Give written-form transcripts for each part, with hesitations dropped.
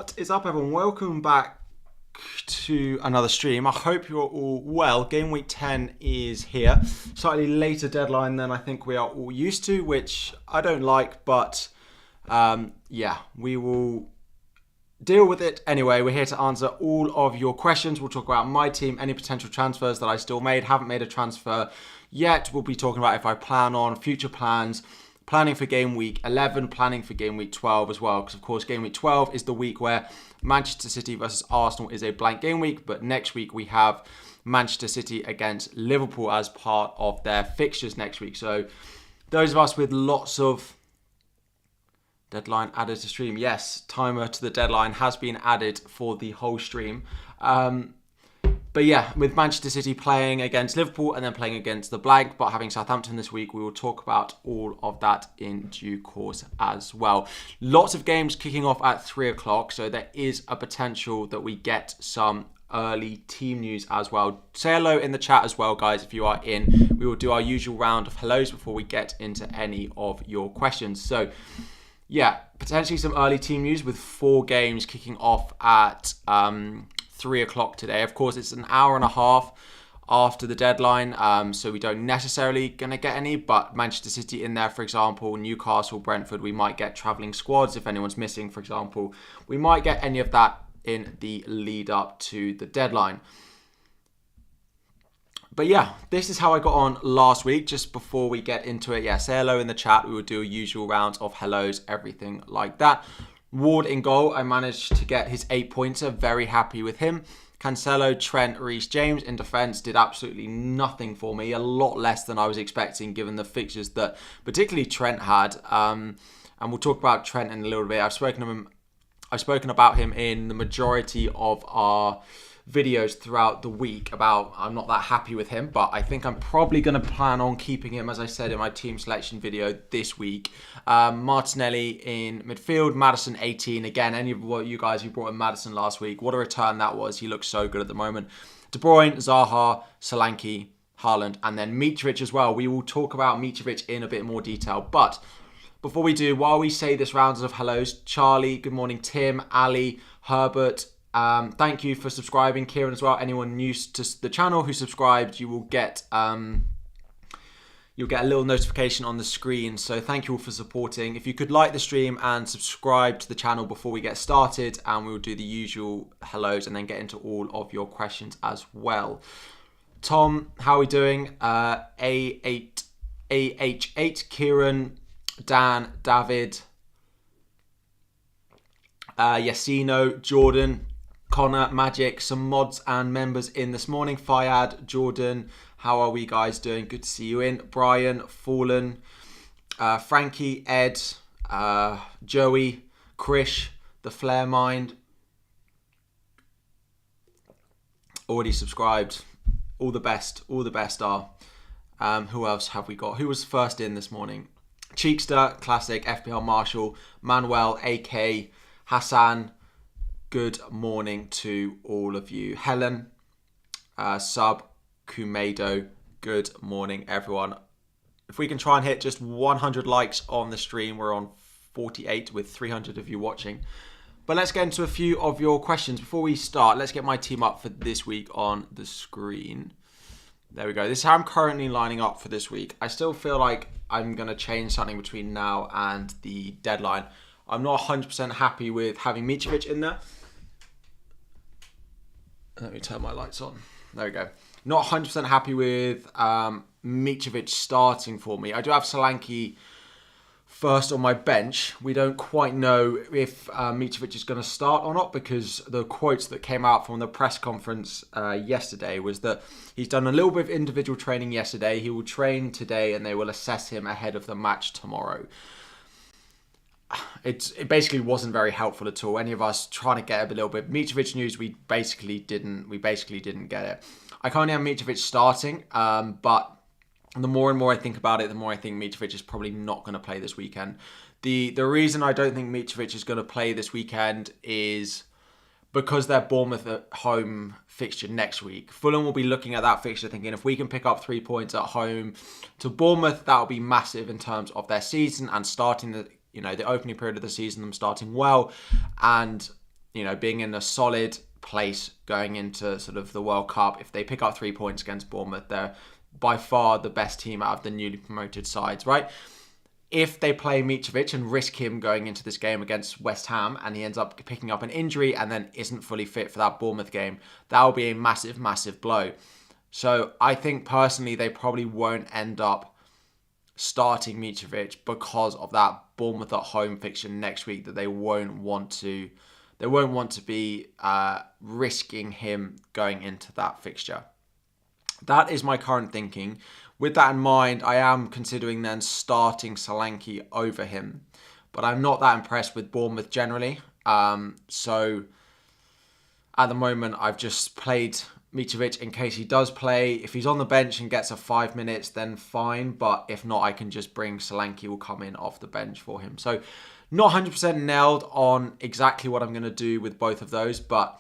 What is up, everyone? Welcome back to another stream. I hope you're all well. Game week 10 is here. Slightly later deadline than I think we are all used to, which I don't like, but yeah, we will deal with it anyway. We're here to answer all of your questions. We'll talk about my team, any potential transfers that I still haven't made a transfer yet. We'll be talking about if I plan on future plans, planning for game week 11, planning for game week 12 as well, because of course game week 12 is the week where Manchester City versus Arsenal is a blank game week, but next week we have Manchester City against Liverpool as part of their fixtures next week. So those of us with lots of deadline added to stream, yes, timer to the deadline has been added for the whole stream. But yeah, with Manchester City playing against Liverpool and then playing against the blank, but having Southampton this week, we will talk about all of that in due course as well. Lots of games kicking off at 3 o'clock, so there is a potential that we get some early team news as well. Say hello in the chat as well, guys, if you are in. We will do our usual round of hellos before we get into any of your questions. So yeah, potentially some early team news with 4 games kicking off at 3 o'clock today. Of course, it's an hour and a half after the deadline, so we don't necessarily going to get any, but Manchester City in there, for example, Newcastle, Brentford, we might get travelling squads if anyone's missing, for example. We might get any of that in the lead up to the deadline. But yeah, this is how I got on last week. Just before we get into it, yeah, say hello in the chat. We will do a usual round of hellos, everything like that. Ward in goal, I managed to get his 8-pointer. Very happy with him. Cancelo, Trent, Reece James in defence did absolutely nothing for me. A lot less than I was expecting given the fixtures that particularly Trent had. And we'll talk about Trent in a little bit. I've spoken about him in the majority of our videos throughout the week about I'm not that happy with him, but I think I'm probably going to plan on keeping him, as I said in my team selection video this week. Martinelli in midfield, Maddison 18. Again, any of you guys who brought in Maddison last week, what a return that was. He looks so good at the moment. De Bruyne, Zaha, Solanke, Haaland, and then Mitrovic as well. We will talk about Mitrovic in a bit more detail, but before we do, while we say this rounds of hellos, Charlie, good morning, Tim, Ali, Herbert, thank you for subscribing. Kieran as well. Anyone new to the channel who subscribed, you will get you'll get a little notification on the screen. So thank you all for supporting. If you could like the stream and subscribe to the channel before we get started, and we will do the usual hellos and then get into all of your questions as well. Tom, how are we doing? AH8, Kieran, Dan, David, Yasino, Jordan, Connor, Magic, some mods and members in this morning. Fayad, Jordan, how are we guys doing? Good to see you in. Brian, Fallen, Frankie, Ed, Joey, Krish, The Flare Mind. Already subscribed. All the best are. Who else have we got? Who was first in this morning? Cheekster, Classic, FPL Marshall, Manuel, AK, Hassan. Good morning to all of you. Helen, Sub, Kumedo, good morning everyone. If we can try and hit just 100 likes on the stream, we're on 48 with 300 of you watching. But let's get into a few of your questions. Before we start, let's get my team up for this week on the screen. There we go. This is how I'm currently lining up for this week. I still feel like I'm going to change something between now and the deadline. I'm not 100% happy with having Mitrovic in there. Let me turn my lights on. There we go. Not 100% happy with Mitrovic starting for me. I do have Solanke first on my bench. We don't quite know if Mitrovic is going to start or not, because the quotes that came out from the press conference yesterday was that he's done a little bit of individual training yesterday. He will train today and they will assess him ahead of the match tomorrow. It basically wasn't very helpful at all. Any of us trying to get a little bit Mitrovic news, we basically didn't get it. I currently have Mitrovic starting, but the more and more I think about it, the more I think Mitrovic is probably not going to play this weekend. The reason I don't think Mitrovic is going to play this weekend is because they're Bournemouth at home fixture next week. Fulham will be looking at that fixture thinking if we can pick up 3 points at home to Bournemouth, that will be massive in terms of their season and starting the opening period of the season, them starting well. And being in a solid place going into sort of the World Cup. If they pick up 3 points against Bournemouth, they're by far the best team out of the newly promoted sides, right? If they play Mitrovic and risk him going into this game against West Ham and he ends up picking up an injury and then isn't fully fit for that Bournemouth game, that will be a massive, massive blow. So I think personally they probably won't end up starting Mitrovic because of that Bournemouth at home fixture next week, that they won't want to be risking him going into that fixture. That is my current thinking. With that in mind, I am considering then starting Solanke over him. But I'm not that impressed with Bournemouth generally. So at the moment, I've just played Mitrovic in case he does play. If he's on the bench and gets a 5 minutes, then fine. But if not, I can just bring Solanke, will come in off the bench for him. So not 100% nailed on exactly what I'm going to do with both of those. But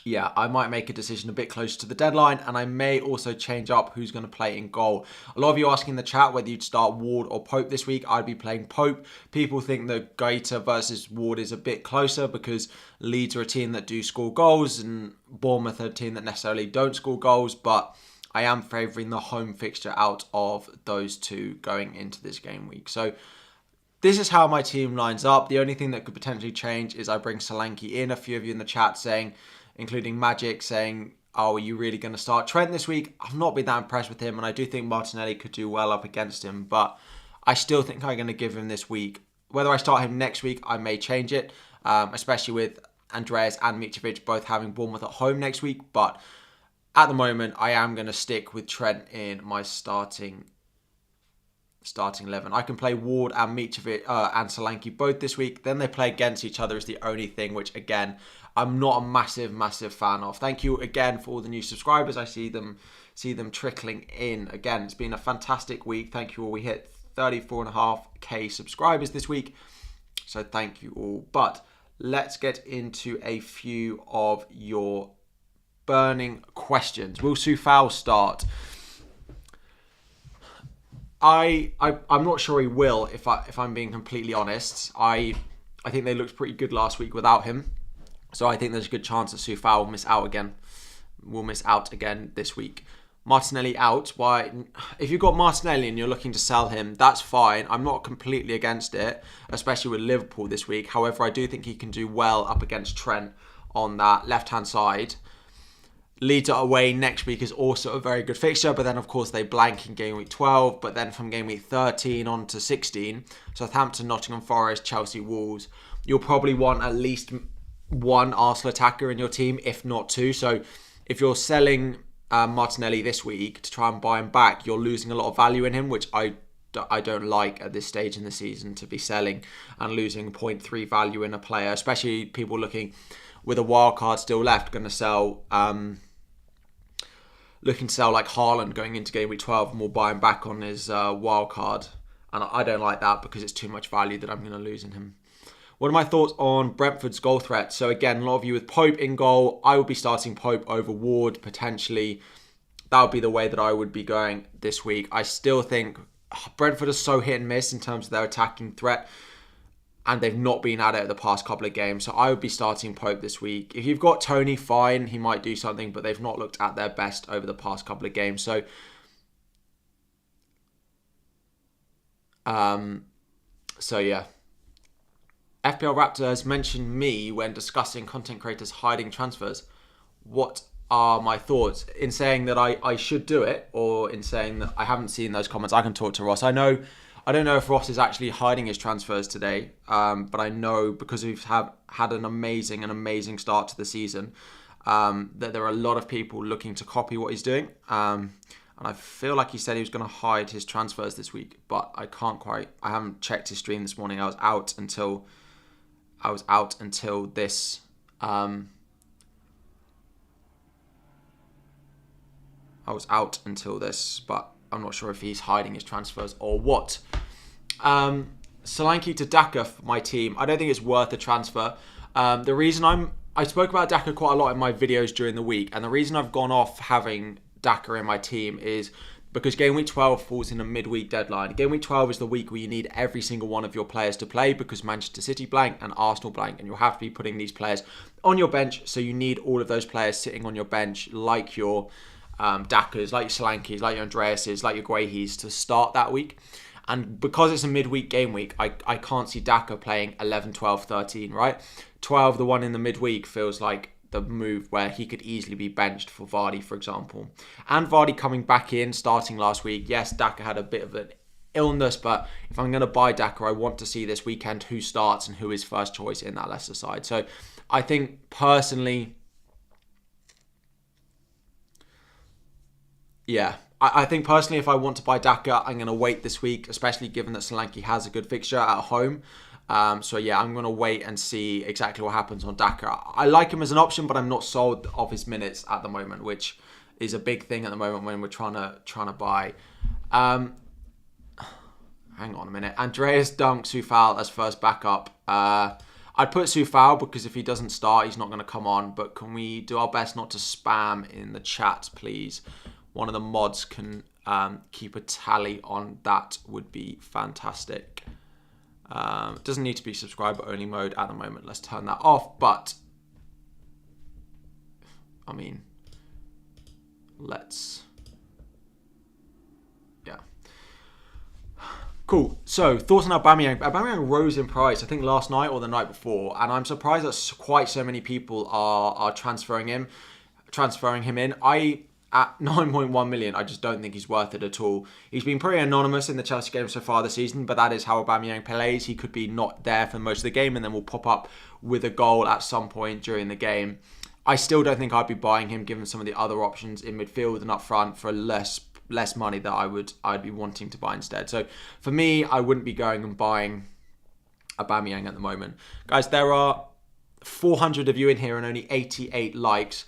yeah, I might make a decision a bit closer to the deadline, and I may also change up who's going to play in goal. A lot of you asking in the chat whether you'd start Ward or Pope this week. I'd be playing Pope. People think that Gaeta versus Ward is a bit closer because Leeds are a team that do score goals and Bournemouth are a team that necessarily don't score goals, but I am favouring the home fixture out of those two going into this game week. So this is how my team lines up. The only thing that could potentially change is I bring Solanke in. A few of you in the chat saying, including Magic, saying, oh, are you really going to start Trent this week? I've not been that impressed with him, and I do think Martinelli could do well up against him, but I still think I'm going to give him this week. Whether I start him next week, I may change it, especially with Andreas and Mitrovic both having Bournemouth at home next week, but at the moment, I am going to stick with Trent in my starting 11. I can play Ward and Mitrovic and Solanke both this week. Then they play against each other is the only thing, which again, I'm not a massive, massive fan of. Thank you again for all the new subscribers. I see them trickling in. Again, it's been a fantastic week. Thank you all. We hit 34.5k subscribers this week. So thank you all. But let's get into a few of your burning questions. Will Soufal start? I'm not sure he will, if I'm being completely honest. I think they looked pretty good last week without him. So I think there's a good chance that Soufal will miss out again this week. Martinelli out. Why? If you've got Martinelli and you're looking to sell him, that's fine. I'm not completely against it, especially with Liverpool this week. However, I do think he can do well up against Trent on that left-hand side. Leeds away next week is also a very good fixture, but then of course they blank in game week 12, but then from game week 13 on to 16, Southampton, Nottingham Forest, Chelsea, Wolves, you'll probably want at least one Arsenal attacker in your team, if not two. So if you're selling Martinelli this week to try and buy him back, you're losing a lot of value in him, which I don't like at this stage in the season, to be selling and losing 0.3 value in a player, especially people looking with a wild card still left, going to sell, looking to sell like Haaland going into game week 12 and will buy him back on his wild card. And I don't like that because it's too much value that I'm going to lose in him. What are my thoughts on Brentford's goal threat? So again, a lot of you with Pope in goal. I would be starting Pope over Ward potentially. That would be the way that I would be going this week. I still think Brentford is so hit and miss in terms of their attacking threat, and they've not been at it the past couple of games. So I would be starting Pope this week. If you've got Tony, fine, he might do something, but they've not looked at their best over the past couple of games. So yeah. FPL Raptor has mentioned me when discussing content creators hiding transfers. What are my thoughts? In saying that I should do it, or in saying that I haven't seen those comments? I can talk to Ross. I don't know if Ross is actually hiding his transfers today, but I know because we've had an amazing start to the season, that there are a lot of people looking to copy what he's doing. And I feel like he said he was going to hide his transfers this week, but I haven't checked his stream this morning. I was out until this. But I'm not sure if he's hiding his transfers or what. Solanke to Daka for my team. I don't think it's worth a transfer. The reason I spoke about Daka quite a lot in my videos during the week, and the reason I've gone off having Daka in my team is because Game Week 12 falls in a midweek deadline. Game Week 12 is the week where you need every single one of your players to play because Manchester City blank and Arsenal blank, and you'll have to be putting these players on your bench, so you need all of those players sitting on your bench, like your Dakas, like your Solankis, like your Andreases, like your Guehis, to start that week. And because it's a midweek game week, I can't see Daka playing 11, 12, 13, right? 12, the one in the midweek, feels like the move where he could easily be benched for Vardy, for example. And Vardy coming back in, starting last week. Yes, Daka had a bit of an illness, but if I'm going to buy Daka, I want to see this weekend who starts and who is first choice in that Leicester side. So I think personally, I think personally, if I want to buy Daka, I'm going to wait this week, especially given that Solanke has a good fixture at home. So yeah, I'm going to wait and see exactly what happens on Daka. I like him as an option, but I'm not sold of his minutes at the moment, which is a big thing at the moment when we're trying to buy. Hang on a minute. Andreas dunked Soufal as first backup. I'd put Soufal because if he doesn't start, he's not going to come on. But can we do our best not to spam in the chat, please? One of the mods can keep a tally on that, would be fantastic. It doesn't need to be subscriber only mode at the moment. Let's turn that off. But I mean, cool. So thoughts on Aubameyang. Aubameyang rose in price, I think last night or the night before, and I'm surprised that quite so many people are transferring him in. At 9.1 million, I just don't think he's worth it at all. He's been pretty anonymous in the Chelsea game so far this season, but that is how Aubameyang plays. He could be not there for most of the game and then will pop up with a goal at some point during the game. I still don't think I'd be buying him given some of the other options in midfield and up front for less money that I'd be wanting to buy instead. So for me, I wouldn't be going and buying Aubameyang at the moment. Guys, there are 400 of you in here and only 88 likes.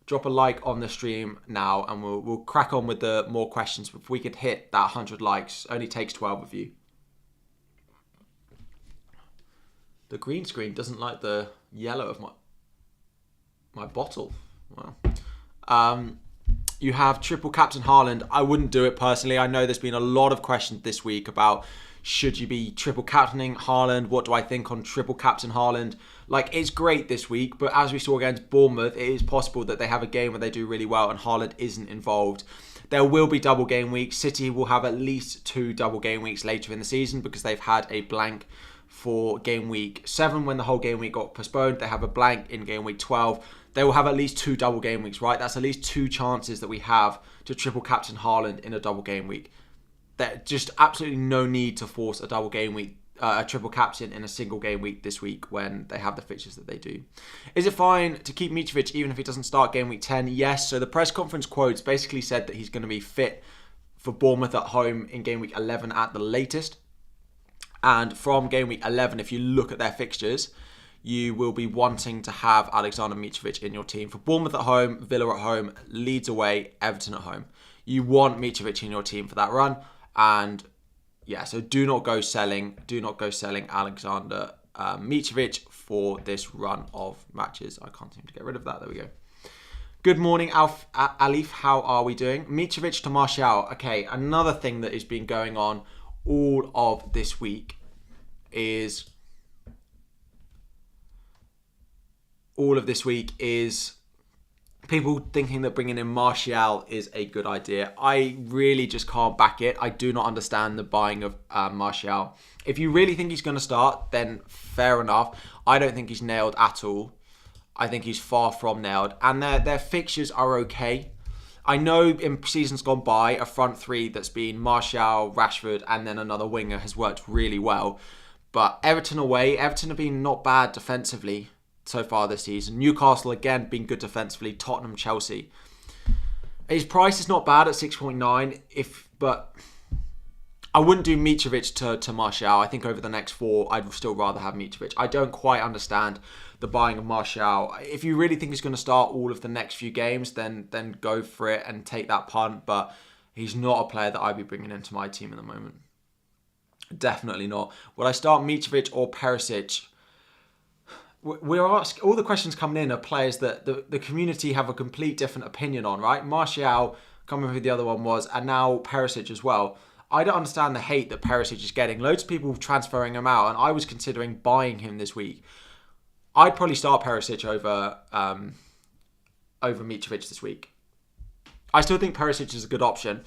Drop a like on the stream now and we'll crack on with the more questions. If we could hit that 100 likes, only takes 12 of you. The green screen doesn't like the yellow of my bottle. Wow. You have triple captain Haaland. I wouldn't do it personally. I know there's been a lot of questions this week about should you be triple captaining Haaland? What do I think on triple captain Haaland? Like, it's great this week, but as we saw against Bournemouth, it is possible that they have a game where they do really well and Haaland isn't involved. There will be double game weeks. City will have at least 2 double game weeks later in the season because they've had a blank for game week 7 when the whole game week got postponed. They have a blank in game week 12. They will have at least 2 double game weeks, right? That's at least 2 chances that we have to triple captain Haaland in a double game week. There's just absolutely no need to force a double game week, a triple captain in a single game week this week when they have the fixtures that they do. Is it fine to keep Mitrovic even if he doesn't start game week 10? Yes. So the press conference quotes basically said that he's going to be fit for Bournemouth at home in game week 11 at the latest. And from game week 11, if you look at their fixtures, you will be wanting to have Alexander Mitrovic in your team. For Bournemouth at home, Villa at home, Leeds away, Everton at home. You want Mitrovic in your team for that run. And yeah, so do not go selling Alexander Mitrovic for this run of matches. I can't seem to get rid of that. There we go. Good morning, Alif. How are we doing? Mitrovic to Martial. Okay, another thing that has been going on all of this week is people thinking that bringing in Martial is a good idea. I really just can't back it. I do not understand the buying of Martial. If you really think he's going to start, then fair enough. I don't think he's nailed at all. I think he's far from nailed. And their fixtures are okay. I know in seasons gone by, a front three that's been Martial, Rashford, and then another winger has worked really well. But Everton away, Everton have been not bad defensively so far this season. Newcastle again been good defensively. Tottenham, Chelsea. His price is not bad at 6.9. But I wouldn't do Mitrovic to Martial. I think over the next 4, I'd still rather have Mitrovic. I don't quite understand the buying of Martial. If you really think he's going to start all of the next few games, then go for it and take that punt. But he's not a player that I'd be bringing into my team at the moment. Definitely not. Would I start Mitrovic or Perisic? We're asking, all the questions coming in are players that the community have a complete different opinion on, right? Martial can't remember who the other one was, and now Perisic as well. I don't understand the hate that Perisic is getting. Loads of people transferring him out, and I was considering buying him this week. I'd probably start Perisic over Mitrovic this week. I still think Perisic is a good option.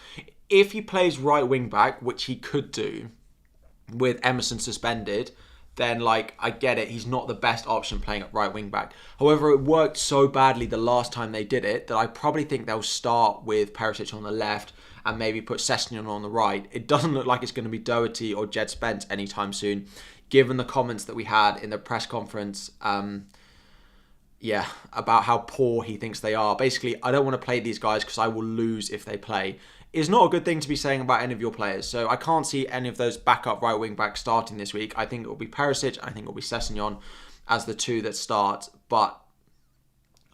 If he plays right wing back, which he could do with Emerson suspended, then like I get it. He's not the best option playing at right wing back. However, it worked so badly the last time they did it that I probably think they'll start with Perisic on the left and maybe put Sessegnon on the right. It doesn't look like it's going to be Doherty or Jed Spence anytime soon, given the comments that we had in the press conference. About how poor he thinks they are. Basically, I don't want to play these guys because I will lose if they play. It's not a good thing to be saying about any of your players. So I can't see any of those backup right wing backs starting this week. I think it will be Perisic. I think it will be Sessegnon as the two that start. But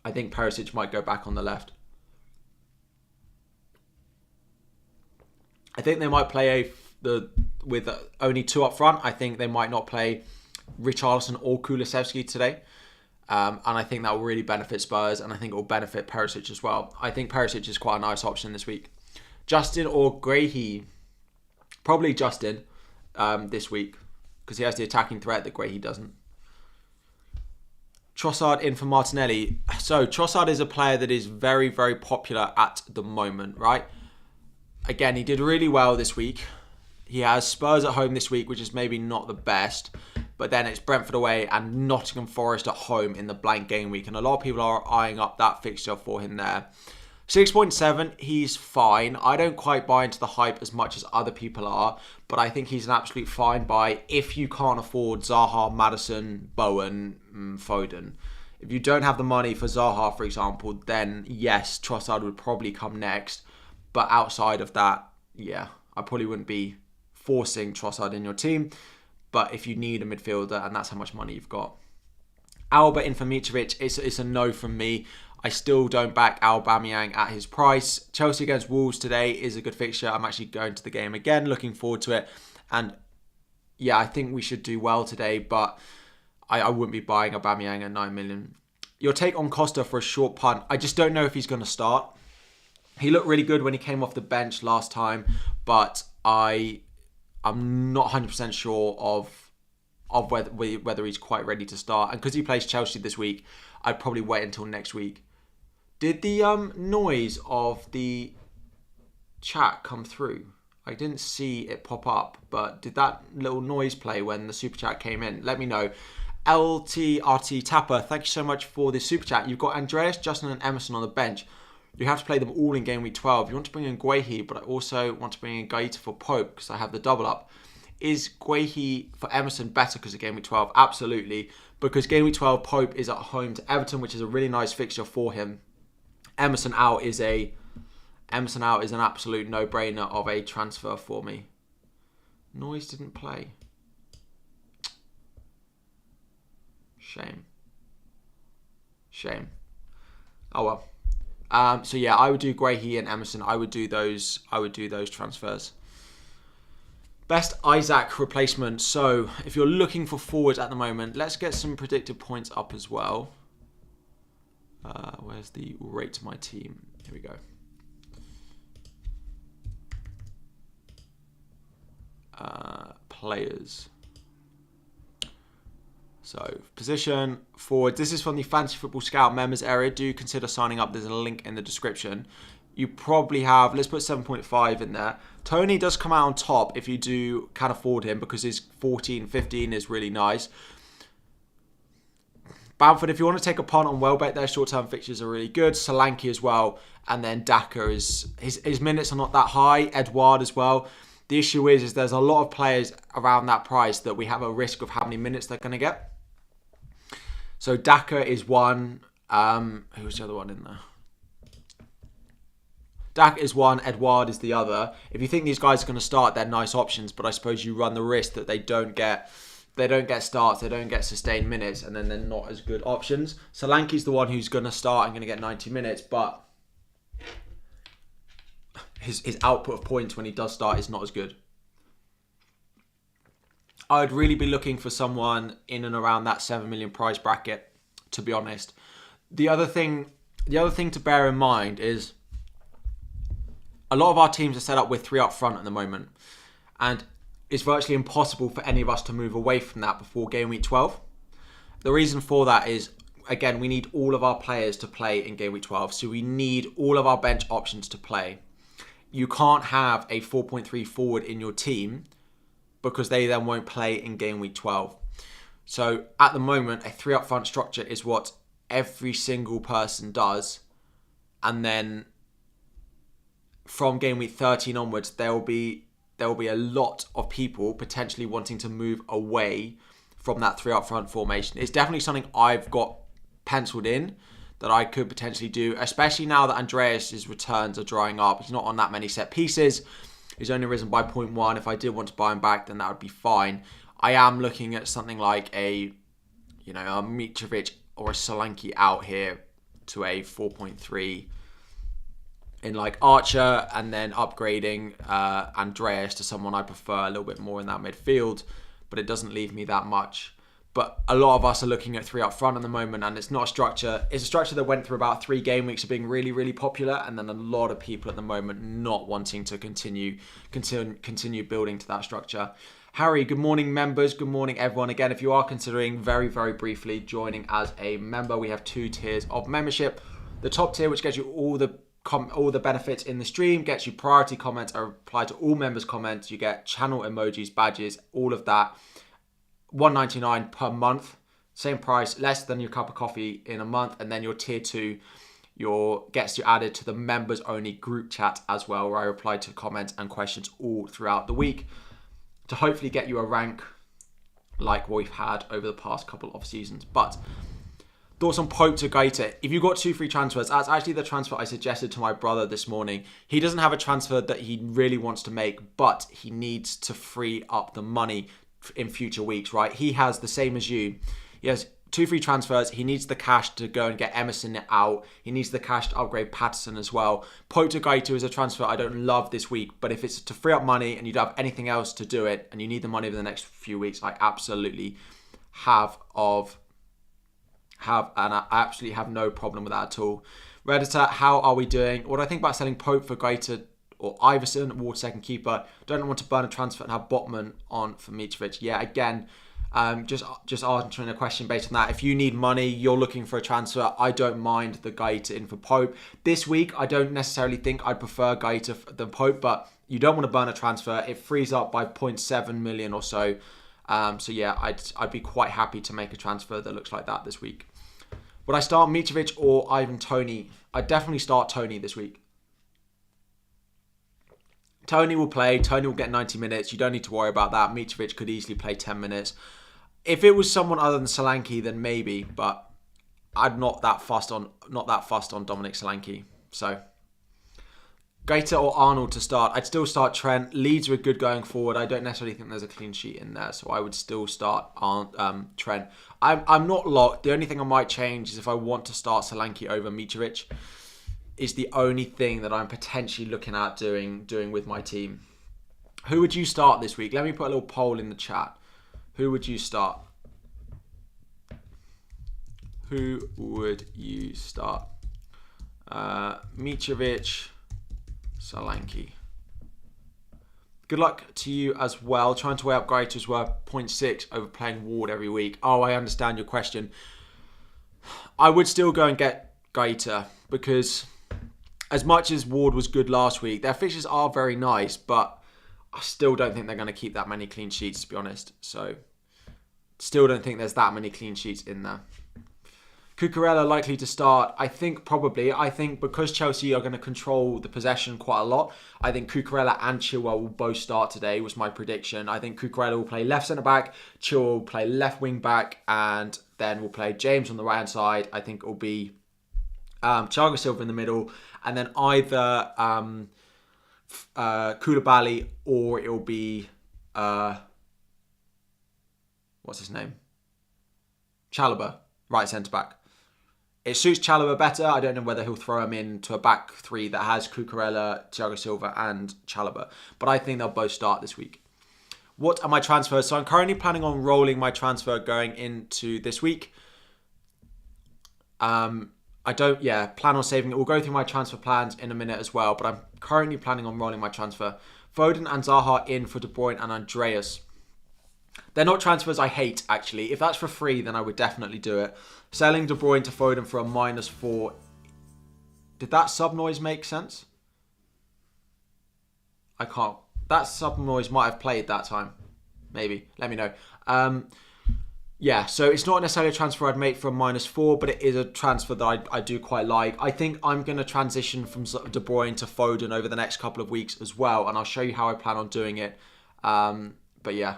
I think Perisic might go back on the left. I think they might play with only two up front. I think they might not play Richarlison or Kulusevski today. And I think that will really benefit Spurs, and I think it will benefit Perisic as well. I think Perisic is quite a nice option this week. Justin or Guehi? Probably Justin this week, because he has the attacking threat that Guehi doesn't. Trossard in for Martinelli. So Trossard is a player that is very, very popular at the moment, right? Again, he did really well this week. He has Spurs at home this week, which is maybe not the best. But then it's Brentford away and Nottingham Forest at home in the blank game week. And a lot of people are eyeing up that fixture for him there. 6.7, he's fine. I don't quite buy into the hype as much as other people are. But I think he's an absolute fine buy if you can't afford Zaha, Maddison, Bowen, Foden. If you don't have the money for Zaha, for example, then yes, Trossard would probably come next. But outside of that, yeah, I probably wouldn't be forcing Trossard in your team. But if you need a midfielder and that's how much money you've got. Alba in for Mitrovic, it's a no from me. I still don't back Aubameyang at his price. Chelsea against Wolves today is a good fixture. I'm actually going to the game again, looking forward to it. And yeah, I think we should do well today, but I wouldn't be buying Aubameyang at 9 million. Your take on Costa for a short punt. I just don't know if he's going to start. He looked really good when he came off the bench last time, but I'm not 100% sure of whether he's quite ready to start. And because he plays Chelsea this week, I'd probably wait until next week. Did the noise of the chat come through? I didn't see it pop up, but did that little noise play when the super chat came in? Let me know. LTRT Tapper, thank you so much for the super chat. You've got Andreas, Justin and Emerson on the bench. You have to play them all in game week 12. You want to bring in Guehi, but I also want to bring in Gaeta for Pope because I have the double up. Is Guehi for Emerson better because of game week 12? Absolutely. Because game week 12, Pope is at home to Everton, which is a really nice fixture for him. Emerson out is an absolute no-brainer of a transfer for me. Noise didn't play. Shame. Oh well. So yeah, I would do Guehi and Emerson. I would do those transfers. Best Isaac replacement. So if you're looking for forwards at the moment, let's get some predicted points up as well. Where's the rate my team? Here we go. Players. So, position, forward. This is from the Fantasy Football Scout members area. Do consider signing up. There's a link in the description. You probably have, let's put 7.5 in there. Tony does come out on top if you can afford him because his 14, 15 is really nice. Bamford, if you want to take a punt on Welbeck, their short-term fixtures are really good. Solanke as well. And then Daka is, his minutes are not that high. Edouard as well. The issue is there's a lot of players around that price that we have a risk of how many minutes they're going to get. So Daka is one. Who's the other one in there? Daka is one. Edouard is the other. If you think these guys are going to start, they're nice options. But I suppose you run the risk that they don't get starts, they don't get sustained minutes, and then they're not as good options. Solanke's the one who's going to start and going to get 90 minutes, but his output of points when he does start is not as good. I would really be looking for someone in and around that 7 million price bracket, to be honest. The other thing to bear in mind is a lot of our teams are set up with 3 up front at the moment. And it's virtually impossible for any of us to move away from that before game week 12. The reason for that is, again, we need all of our players to play in game week 12. So we need all of our bench options to play. You can't have a 4.3 forward in your team because they then won't play in game week 12. So at the moment, a 3 up front structure is what every single person does. And then from game week 13 onwards, there will be a lot of people potentially wanting to move away from that 3 up front formation. It's definitely something I've got penciled in that I could potentially do, especially now that Andreas's returns are drying up. He's not on that many set pieces. He's only risen by 0.1. If I did want to buy him back, then that would be fine. I am looking at something like a Mitrovic or a Solanke out here to a 4.3 in like Archer, and then upgrading Andreas to someone I prefer a little bit more in that midfield, but it doesn't leave me that much. But a lot of us are looking at 3 up front at the moment, and it's not a structure. It's a structure that went through about 3 game weeks of being really, really popular, and then a lot of people at the moment not wanting to continue building to that structure. Harry, good morning, members. Good morning, everyone. Again, if you are considering very, very briefly joining as a member, we have 2 tiers of membership. The top tier, which gets you all the benefits in the stream, gets you priority comments, I reply to all members' comments. You get channel emojis, badges, all of that. $1.99 per month, same price, less than your cup of coffee in a month. And then your tier 2 gets you added to the members only group chat as well, where I reply to comments and questions all throughout the week to hopefully get you a rank like what we've had over the past couple of seasons. But thoughts on Pope to Gaeta. If you've got 2 free transfers, that's actually the transfer I suggested to my brother this morning. He doesn't have a transfer that he really wants to make, but he needs to free up the money in future weeks, right? He has the same as you. He has 2 free transfers. He needs the cash to go and get Emerson out. He needs the cash to upgrade Patterson as well. Pope to Gaeta is a transfer I don't love this week, but if it's to free up money and you don't have anything else to do it and you need the money over the next few weeks, I absolutely have no problem with that at all. Redditor, how are we doing? What do I think about selling Pope for Gaeta or Iverson, Ward second keeper? Don't want to burn a transfer and have Botman on for Mitrovic. Yeah, again, just answering a question based on that. If you need money, you're looking for a transfer, I don't mind the Gaeta in for Pope. This week, I don't necessarily think I'd prefer Gaeta than Pope, but you don't want to burn a transfer. It frees up by 0.7 million or so. So yeah, I'd be quite happy to make a transfer that looks like that this week. Would I start Mitrovic or Ivan Toney? I'd definitely start Toney this week. Toney will play. Toney will get 90 minutes. You don't need to worry about that. Mitrovic could easily play 10 minutes. If it was someone other than Solanke, then maybe, but I'm not that fussed on Dominic Solanke. So Gaeta or Arnold to start. I'd still start Trent. Leeds were good going forward. I don't necessarily think there's a clean sheet in there, so I would still start Trent. I'm not locked. The only thing I might change is if I want to start Solanke over Mitrovic. Is the only thing that I'm potentially looking at doing with my team. Who would you start this week? Let me put a little poll in the chat. Who would you start? Who would you start? Mitrovic, Solanke. Good luck to you as well. Trying to weigh up Gaeta's worth 0.6 over playing Ward every week. Oh, I understand your question. I would still go and get Gaeta because as much as Ward was good last week, their fixtures are very nice, but I still don't think they're going to keep that many clean sheets, to be honest. So, still don't think there's that many clean sheets in there. Cucurella likely to start. I think probably. I think because Chelsea are going to control the possession quite a lot, I think Cucurella and Chilwell will both start today, was my prediction. I think Cucurella will play left centre-back, Chilwell will play left wing-back, and then we'll play James on the right-hand side. I think it will be Thiago Silva in the middle, and then either Koulibaly or it'll be what's his name? Chalobah, right centre back. It suits Chalobah better. I don't know whether he'll throw him into a back 3 that has Cucurella, Thiago Silva, and Chalobah, but I think they'll both start this week. What are my transfers? So I'm currently planning on rolling my transfer going into this week. I'm plan on saving it. We'll go through my transfer plans in a minute as well, but I'm currently planning on rolling my transfer. Foden and Zaha in for De Bruyne and Andreas. They're not transfers I hate, actually. If that's for free, then I would definitely do it. Selling De Bruyne to Foden for a -4. Did that sub noise make sense? I can't. That sub noise might have played that time. Maybe. Let me know. Yeah, so it's not necessarily a transfer I'd make for a -4, but it is a transfer that I do quite like. I think I'm going to transition from De Bruyne to Foden over the next couple of weeks as well, and I'll show you how I plan on doing it. But yeah.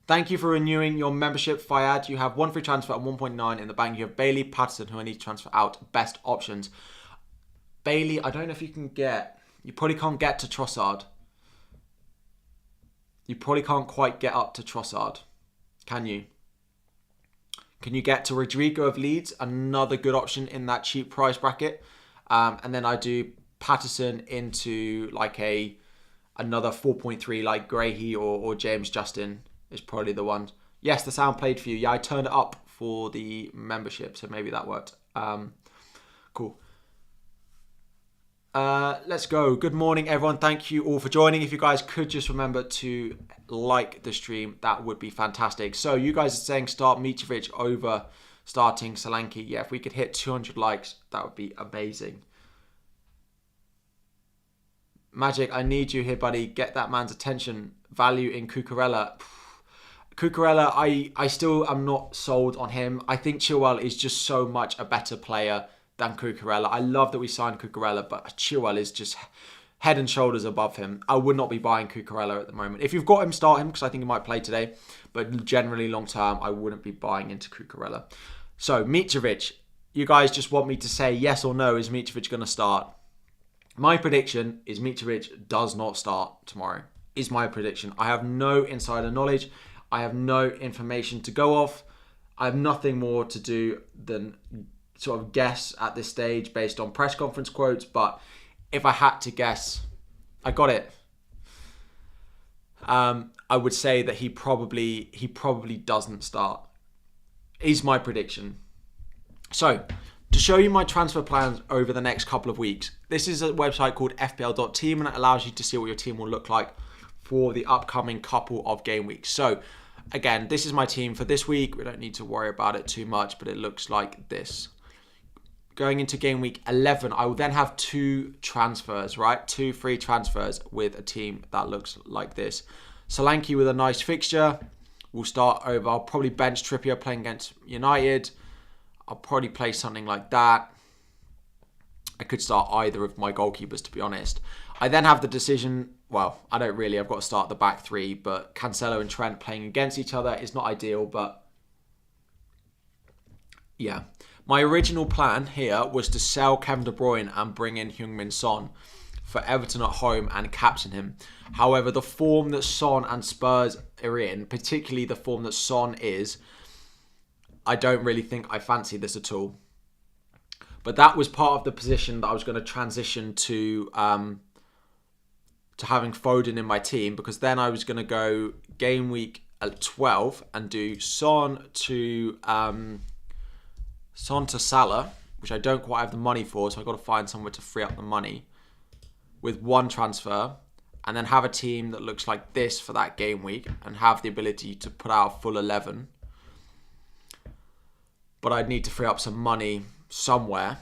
Thank you for renewing your membership, Fayad. You have 1 free transfer and 1.9 in the bank. You have Bailey, Patterson, who I need to transfer out. Best options. Bailey, I don't know if you can get... You probably can't get to Trossard. You probably can't quite get up to Trossard. Can you? Can you get to Rodrigo of Leeds? Another good option in that cheap price bracket. And then I do Patterson into like another 4.3 like Grahey or James Justin is probably the one. Yes, the sound played for you. Yeah, I turned it up for the membership, so maybe that worked. Cool. Let's go. Good morning, everyone. Thank you all for joining. If you guys could just remember to like the stream, that would be fantastic. So you guys are saying start Mitrovic over starting Solanke. Yeah, if we could hit 200 likes, that would be amazing. Magic, I need you here, buddy. Get that man's attention. Value in Cucurella. Cucurella, I still am not sold on him. I think Chaël is just so much a better player than Cucurella. I love that we signed Cucurella, but Chaël is just head and shoulders above him. I would not be buying Cucurella at the moment. If you've got him, start him, because I think he might play today. But generally, long term, I wouldn't be buying into Cucurella. So, Mitrovic. You guys just want me to say yes or no, is Mitrovic going to start? My prediction is Mitrovic does not start tomorrow. Is my prediction. I have no insider knowledge. I have no information to go off. I have nothing more to do than sort of guess at this stage based on press conference quotes. But if I had to guess, I got it. I would say that he probably doesn't start. Is my prediction. So, to show you my transfer plans over the next couple of weeks, this is a website called FPL.team, and it allows you to see what your team will look like for the upcoming couple of game weeks. So, again, this is my team for this week. We don't need to worry about it too much, but it looks like this. Going into game week 11, I will then have 2 transfers, right? 2 free transfers with a team that looks like this. Solanke with a nice fixture. We'll start over. I'll probably bench Trippier playing against United. I'll probably play something like that. I could start either of my goalkeepers, to be honest. I then have the decision, well, I don't really. I've got to start the back 3, but Cancelo and Trent playing against each other is not ideal, but yeah. My original plan here was to sell Kevin De Bruyne and bring in Heung-min Son for Everton at home and captain him. However, the form that Son and Spurs are in, particularly the form that Son is, I don't really think I fancy this at all. But that was part of the position that I was going to transition to having Foden in my team, because then I was going to go game week 12 and do Son to Salah, which I don't quite have the money for, so I've got to find somewhere to free up the money with 1 transfer, and then have a team that looks like this for that game week and have the ability to put out a full 11. But I'd need to free up some money somewhere.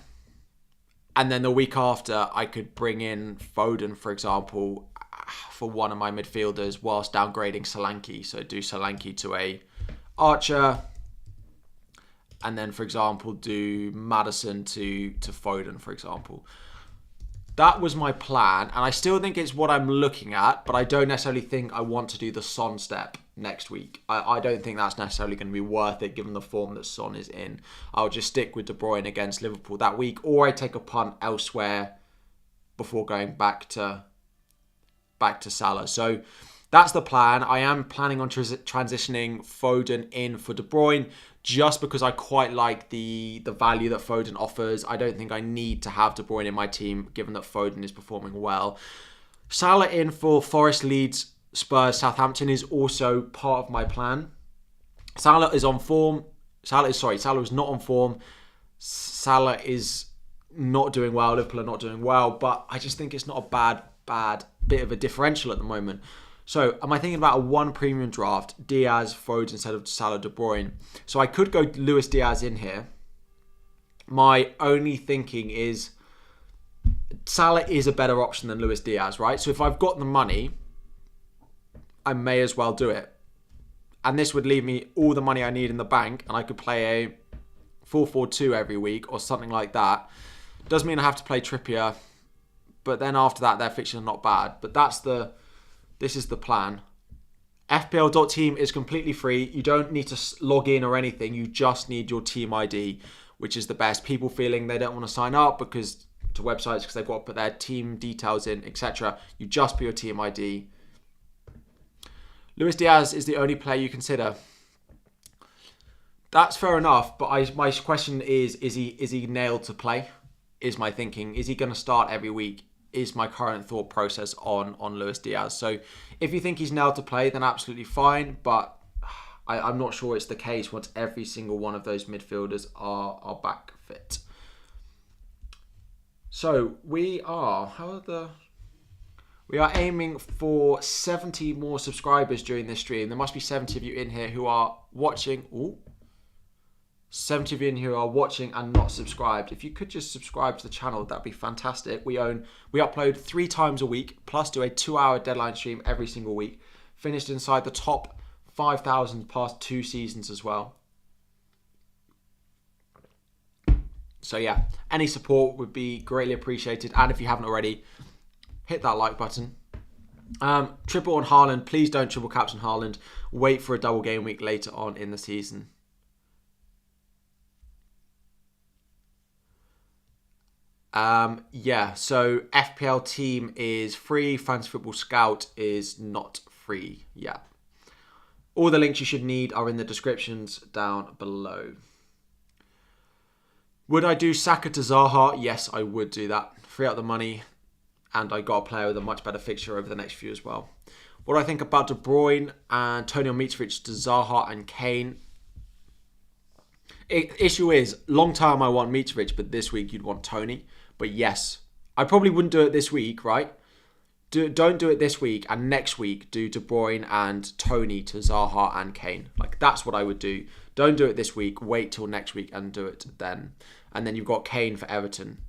And then the week after, I could bring in Foden, for example, for one of my midfielders whilst downgrading Solanke. So do Solanke to a Archer. And then, for example, do Maddison to Foden, for example. That was my plan. And I still think it's what I'm looking at. But I don't necessarily think I want to do the Son step next week. I don't think that's necessarily going to be worth it given the form that Son is in. I'll just stick with De Bruyne against Liverpool that week, or I take a punt elsewhere before going back to Salah. So that's the plan. I am planning on transitioning Foden in for De Bruyne just because I quite like the value that Foden offers. I don't think I need to have De Bruyne in my team given that Foden is performing well. Salah in for Forest, Leeds, Spurs, Southampton is also part of my plan. Salah is on form. Salah is not on form. Salah is not doing well. Liverpool are not doing well. But I just think it's not a bad bit of a differential at the moment. So am I thinking about a one premium draft, Diaz, Foden instead of Salah, De Bruyne? So I could go Luis Diaz in here. My only thinking is Salah is a better option than Luis Diaz, right? So if I've got the money, I may as well do it. And this would leave me all the money I need in the bank, and I could play a 4-4-2 every week or something like that. Does mean I have to play Trippier, but then after that, their fixtures are not bad. But this is the plan. FPL.team is completely free. You don't need to log in or anything. You just need your team ID, which is the best. People feeling they don't want to sign up because to websites because they've got to put their team details in, etc. You just put your team ID. Luis Diaz is the only player you consider. That's fair enough, but my question is he nailed to play? Is my thinking. Is he going to start every week? Is my current thought process on Luis Diaz. So if you think he's nailed to play, then absolutely fine, but I'm not sure it's the case once every single one of those midfielders are back fit. So we are aiming for 70 more subscribers during this stream. There must be 70 of you in here who are watching. 70 of you in here who are watching and not subscribed. If you could just subscribe to the channel, that'd be fantastic. We upload 3 times a week, plus do a 2-hour deadline stream every single week. Finished inside the top 5,000 past 2 seasons as well. So yeah, any support would be greatly appreciated. And if you haven't already, hit that like button. Triple on Haaland. Please don't triple captain Haaland. Wait for a double game week later on in the season. Yeah, so FPL team is free. Fantasy Football Scout is not free. Yeah. All the links you should need are in the descriptions down below. Would I do Saka to Zaha? Yes, I would do that. Free up the money. And I got a player with a much better fixture over the next few as well. What do I think about De Bruyne and Tony Mitrovic to Zaha and Kane? Issue is, long term I want Mitrovic, but this week you'd want Tony. But yes, I probably wouldn't do it this week, right? Don't do it this week, and next week do De Bruyne and Tony to Zaha and Kane. Like, that's what I would do. Don't do it this week. Wait till next week and do it then. And then you've got Kane for Everton.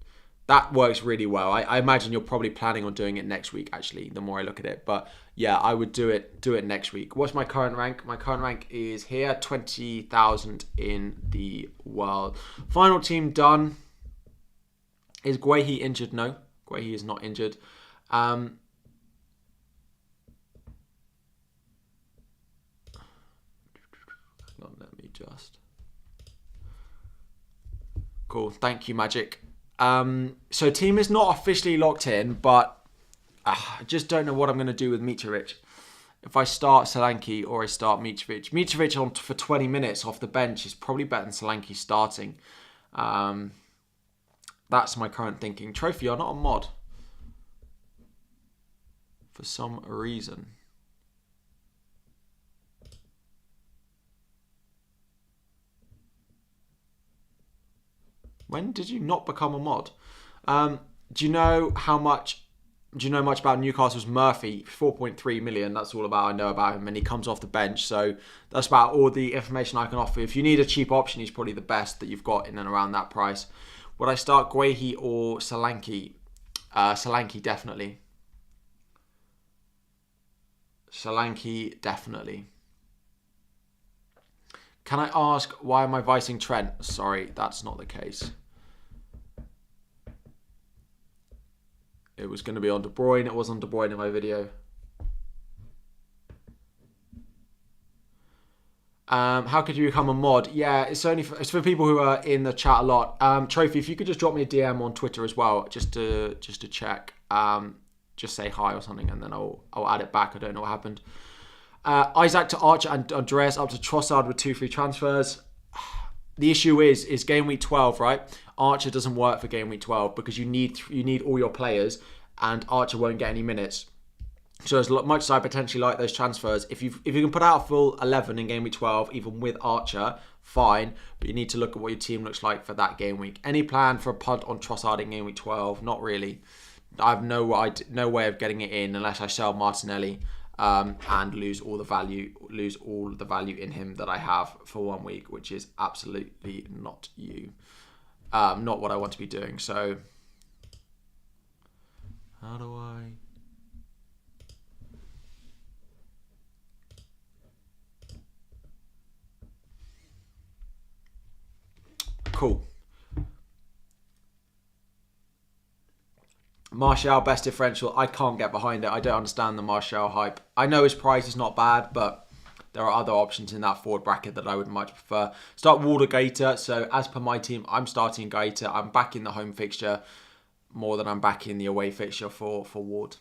That works really well. I imagine you're probably planning on doing it next week, actually, the more I look at it. But yeah, I would do it next week. What's my current rank? My current rank is here, 20,000 in the world. Final team done. Is Guehi injured? No, Guehi is not injured. Not let me just. Cool. Thank you, Magic. So team is not officially locked in, but I just don't know what I'm going to do with Mitrovic. If I start Solanke or I start Mitrovic. Mitrovic on for 20 minutes off the bench is probably better than Solanke starting. That's my current thinking. Trophy, you're not a mod. For some reason. When did you not become a mod? Do you know much about Newcastle's Murphy? 4.3 million. That's all I know about him, and he comes off the bench. So that's about all the information I can offer. If you need a cheap option, he's probably the best that you've got in and around that price. Would I start Guehi or Solanke? Solanke, definitely. Solanke, definitely. Can I ask, why am I vicing Trent? Sorry, that's not the case. It was going to be on De Bruyne. It was on De Bruyne in my video. How could you become a mod? Yeah, it's for people who are in the chat a lot. Trophy, if you could just drop me a DM on Twitter as well, just to check. Just say hi or something, and then I'll add it back. I don't know what happened. Isaac to Archer and Andreas up to Trossard with 2 free transfers. The issue is game week 12, right? Archer doesn't work for game week 12 because you need all your players, and Archer won't get any minutes. So as much as I potentially like those transfers, if you can put out a full 11 in game week 12, even with Archer, fine. But you need to look at what your team looks like for that game week. Any plan for a punt on Trossard in game week 12? Not really. I have no way of getting it in unless I sell Martinelli and lose all the value in him that I have for 1 week, which is absolutely not not what I want to be doing. So how do I? Cool. Martial, best differential. I can't get behind it. I don't understand the Martial hype. I know his price is not bad, but there are other options in that forward bracket that I would much prefer. Start Ward or Gaeta. So as per my team, I'm starting Gaeta. I'm backing the home fixture more than I'm backing the away fixture for Ward.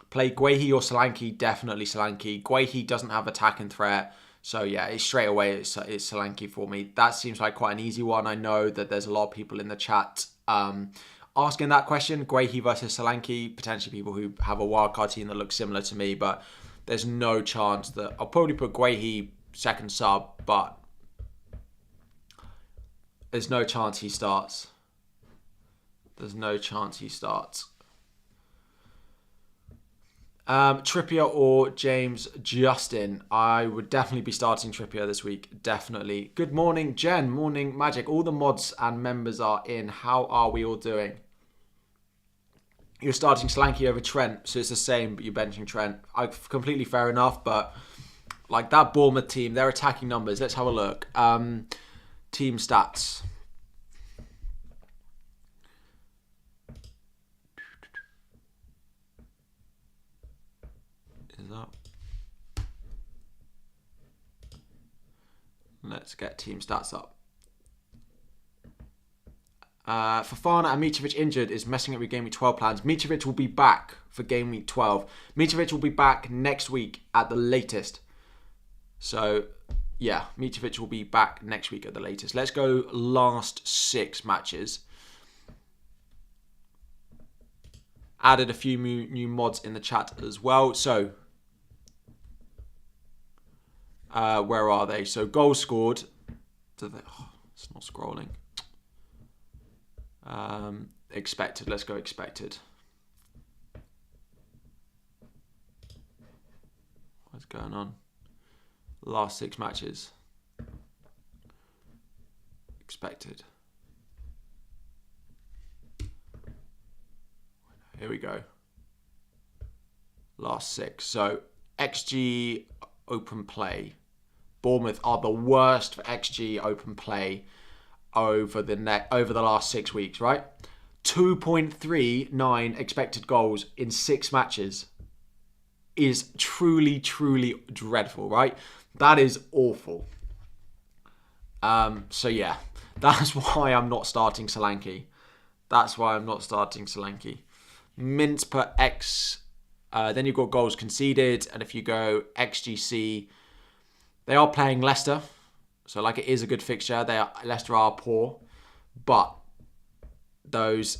Play Guehi or Solanke. Definitely Solanke. Guehi doesn't have attack and threat. So yeah, it's straight away it's Solanke for me. That seems like quite an easy one. I know that there's a lot of people in the chat asking that question. Guehi versus Solanke. Potentially people who have a wildcard team that looks similar to me, but there's no chance that... I'll probably put Guehi second sub, but there's no chance he starts. There's no chance he starts. Trippier or James Justin. I would definitely be starting Trippier this week. Definitely. Good morning, Jen. Morning, Magic. All the mods and members are in. How are we all doing? You're starting Solanke over Trent, so it's the same, but you're benching Trent. Completely fair enough, but like that Bournemouth team, their attacking numbers. Let's have a look. Team stats. Let's get team stats up. Fofana and Mitrovic injured is messing up your game week 12 plans. Mitrovic will be back for game week 12. Mitrovic will be back next week at the latest. So, yeah, Mitrovic will be back next week at the latest. Let's go last 6 matches. Added a few new mods in the chat as well. So, where are they? So goals scored. It's not scrolling. Expected. Let's go expected. What's going on? Last 6 matches. Expected. Here we go. Last 6. So XG open play. Bournemouth are the worst for XG open play over the last 6 weeks, right? 2.39 expected goals in 6 matches is truly, truly dreadful, right? That is awful. So yeah, that's why I'm not starting Solanke. That's why I'm not starting Solanke. Mints per X. Then you've got goals conceded, and if you go XGC, they are playing Leicester, so like it is a good fixture. Leicester are poor, but those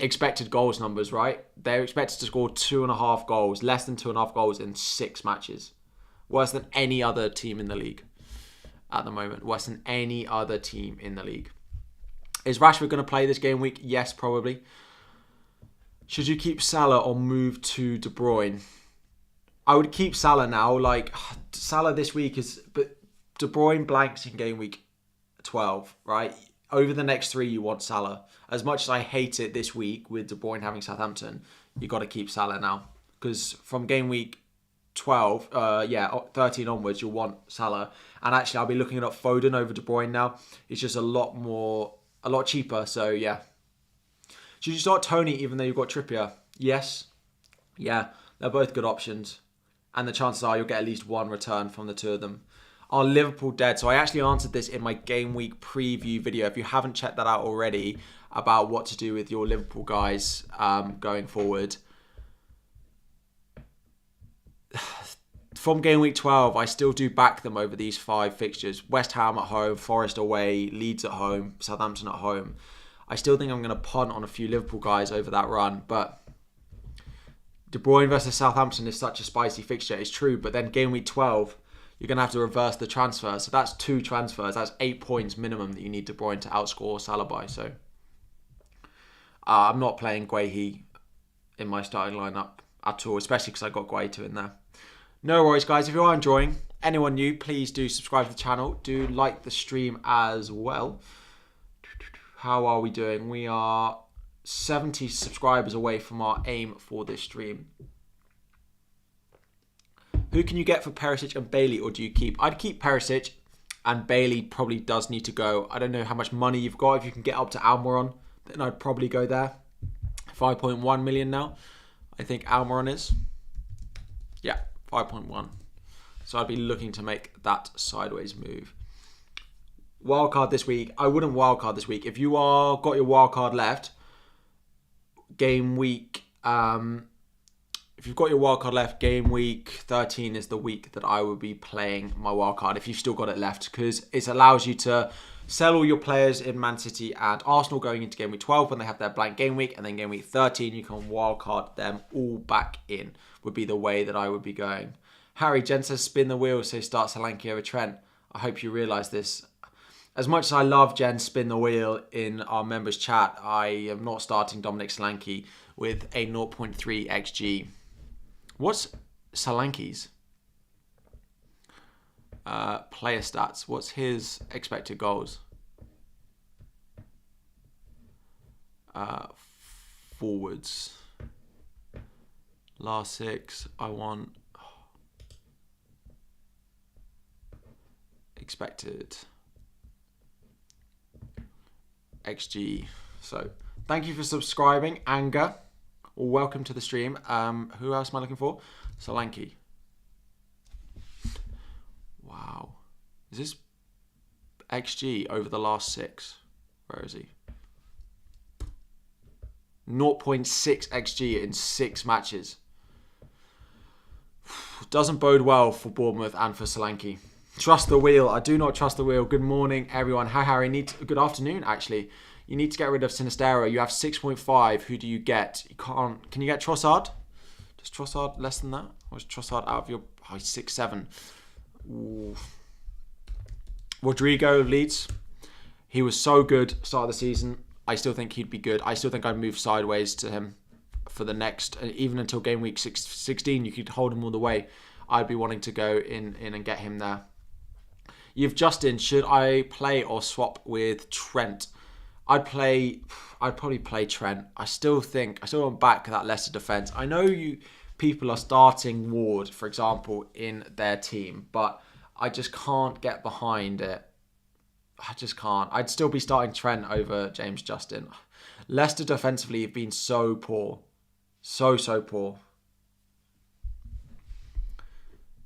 expected goals numbers, right? They're expected to score 2.5 goals, less than 2.5 goals in 6 matches, worse than any other team in the league at the moment. Worse than any other team in the league. Is Rashford going to play this game week? Yes, probably. Should you keep Salah or move to De Bruyne? I would keep Salah now. Like, Salah this week is... But De Bruyne blanks in game week 12, right? Over the next 3, you want Salah. As much as I hate it this week with De Bruyne having Southampton, you got to keep Salah now. Because from game week 12, 13 onwards, you'll want Salah. And actually, I'll be looking up Foden over De Bruyne now. It's just a lot cheaper. So, yeah. Should you start Tony even though you've got Trippier? Yes. Yeah, they're both good options. And the chances are you'll get at least 1 return from the 2 of them. Are Liverpool dead? So I actually answered this in my game week preview video. If you haven't checked that out already, about what to do with your Liverpool guys going forward. From game week 12, I still do back them over these 5 fixtures. West Ham at home, Forest away, Leeds at home, Southampton at home. I still think I'm going to punt on a few Liverpool guys over that run, but De Bruyne versus Southampton is such a spicy fixture. It's true, but then game week 12, you're going to have to reverse the transfer. So that's 2 transfers. That's 8 points minimum that you need De Bruyne to outscore Salah by. So I'm not playing Guehi in my starting lineup at all, especially because I got Guaito in there. No worries, guys. If you are enjoying, anyone new, please do subscribe to the channel. Do like the stream as well. How are we doing? We are 70 subscribers away from our aim for this stream. Who can you get for Perisic and Bailey, or do you keep? I'd keep Perisic, and Bailey probably does need to go. I don't know how much money you've got. If you can get up to Almiron, then I'd probably go there. 5.1 million now, I think Almiron is. Yeah, 5.1. So I'd be looking to make that sideways move. Wildcard this week. I wouldn't wildcard this week. If you are got your wildcard left, game week... if you've got your wildcard left, game week 13 is the week that I will be playing my wildcard, if you've still got it left, because it allows you to sell all your players in Man City and Arsenal going into game week 12 when they have their blank game week, and then game week 13 you can wildcard them all back in, would be the way that I would be going. Harry, Jen says spin the wheel, so start Solanke over Trent. I hope you realise this. As much as I love Jen spin the wheel in our members chat, I am not starting Dominic Solanke with a 0.3 XG. What's Solanke's player stats? What's his expected goals? Forwards. Last 6. I want expected XG. So thank you for subscribing, Anger. Welcome to the stream. Who else am I looking for? Solanke. Wow. Is this XG over the last 6? Where is he? 0.6 XG in 6 matches. Doesn't bode well for Bournemouth and for Solanke. Trust the wheel. I do not trust the wheel. Good morning, everyone. Hi, Harry. Good afternoon, actually. You need to get rid of Sinistero. You have 6.5. Who do you get? You can't. Can you get Trossard? Does Trossard less than that? Or is Trossard out of your... Oh, he's 6.7. Ooh. Rodrigo of Leeds. He was so good start of the season. I still think he'd be good. I still think I'd move sideways to him for the next... Even until game week 16, you could hold him all the way. I'd be wanting to go in and get him there. You've Justin. Should I play or swap with Trent? I'd probably play Trent. I still want back that Leicester defence. I know people are starting Ward, for example, in their team, but I just can't get behind it. I just can't. I'd still be starting Trent over James Justin. Leicester defensively have been so poor. So poor.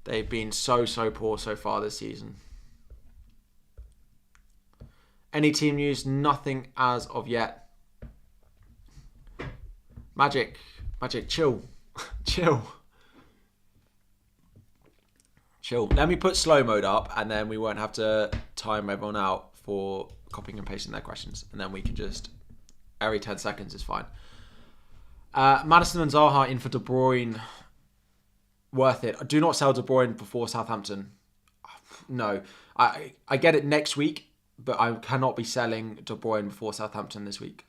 They've been so poor so far this season. Any team news? Nothing as of yet. Magic, chill. Chill. Let me put slow mode up, and then we won't have to time everyone out for copying and pasting their questions. And then we can just, every 10 seconds is fine. Maddison and Zaha in for De Bruyne. Worth it. Do not sell De Bruyne before Southampton. No. I get it next week, but I cannot be selling De Bruyne before Southampton this week.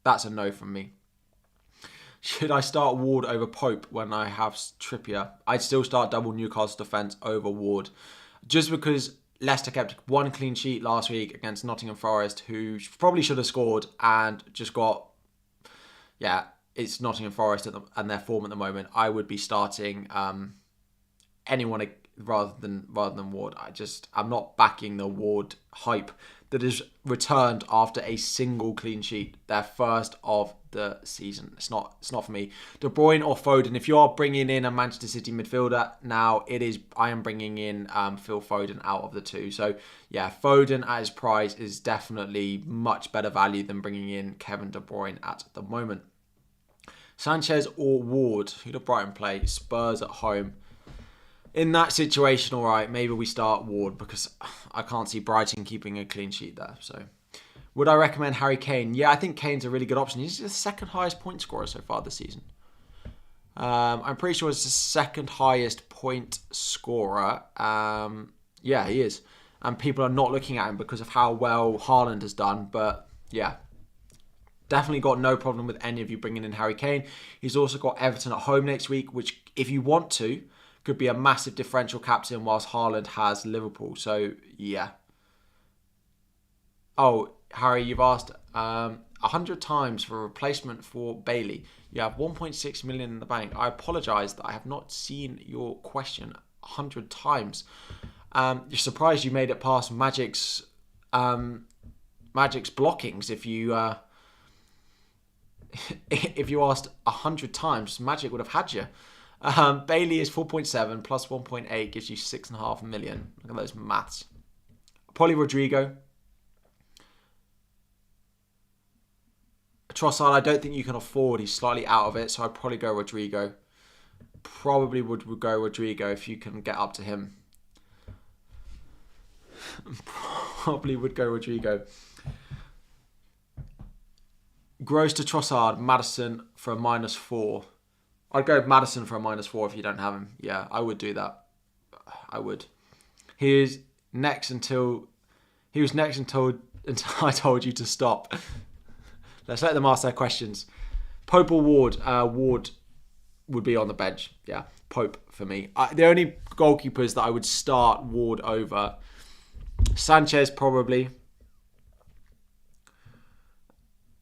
That's a no from me. Should I start Ward over Pope when I have Trippier? I'd still start double Newcastle defence over Ward. Just because Leicester kept 1 clean sheet last week against Nottingham Forest, who probably should have scored and just got... Yeah, it's Nottingham Forest and their form at the moment. I would be starting anyone rather than Ward. I'm not backing the Ward hype that has returned after a single clean sheet, their first of the season. It's not for me. De Bruyne or Foden. If you are bringing in a Manchester City midfielder now, I am bringing in Phil Foden out of the two. So yeah, Foden at his price is definitely much better value than bringing in Kevin De Bruyne at the moment. Sanchez or Ward? Who do Brighton play? Spurs at home. In that situation, all right, maybe we start Ward because I can't see Brighton keeping a clean sheet there. So, would I recommend Harry Kane? Yeah, I think Kane's a really good option. He's the second highest point scorer so far this season. I'm pretty sure it's the second highest point scorer. Yeah, he is. And people are not looking at him because of how well Haaland has done. But yeah, definitely got no problem with any of you bringing in Harry Kane. He's also got Everton at home next week, which if you want to, could be a massive differential captain whilst Haaland has Liverpool. So yeah. Oh, Harry, you've asked 100 times for a replacement for Bailey. You have 1.6 million in the bank. I apologise that I have not seen your question 100 times. You're surprised you made it past Magic's blockings. If you asked 100 times, Magic would have had you. Bailey is 4.7 plus 1.8 gives you 6.5 million. Look at those maths. Polly Rodrigo. Trossard, I don't think you can afford. He's slightly out of it, so I'd probably go Rodrigo. Probably would go Rodrigo if you can get up to him. Probably would go Rodrigo. Gross to Trossard, Maddison for a -4. I'd go Maddison for a -4 if you don't have him. Yeah, I would do that. I would. He was next until I told you to stop. Let's let them ask their questions. Pope or Ward? Ward would be on the bench. Yeah, Pope for me. The only goalkeepers that I would start Ward over. Sanchez probably.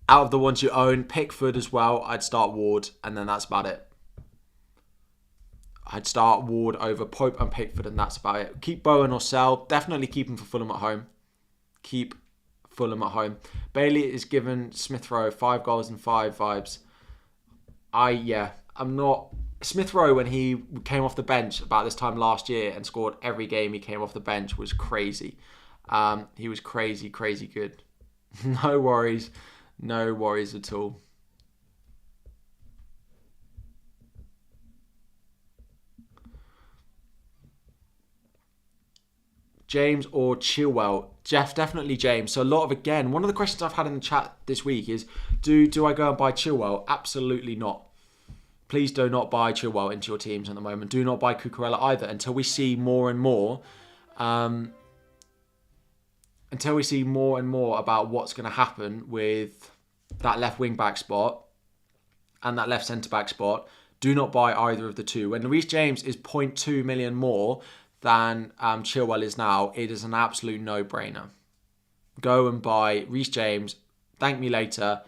Out of the ones you own, Pickford as well. I'd start Ward, and then that's about it. I'd start Ward over Pope and Pickford, and that's about it. Keep Bowen or sell. Definitely keep him for Fulham at home. Keep Fulham at home. Bailey is given Smith Rowe 5 goals and 5 vibes. I'm not. Smith Rowe, when he came off the bench about this time last year and scored every game he came off the bench, was crazy. He was crazy good. No worries at all. James or Chilwell? Jeff, definitely James. So one of the questions I've had in the chat this week is, do I go and buy Chilwell? Absolutely not. Please do not buy Chilwell into your teams at the moment. Do not buy Cucurella either until we see more and more. Until we see more and more about what's going to happen with that left wing back spot and that left centre back spot. Do not buy either of the two. When Reece James is 0.2 million more than Chilwell is now, it is an absolute no-brainer. Go and buy Reece James, thank me later,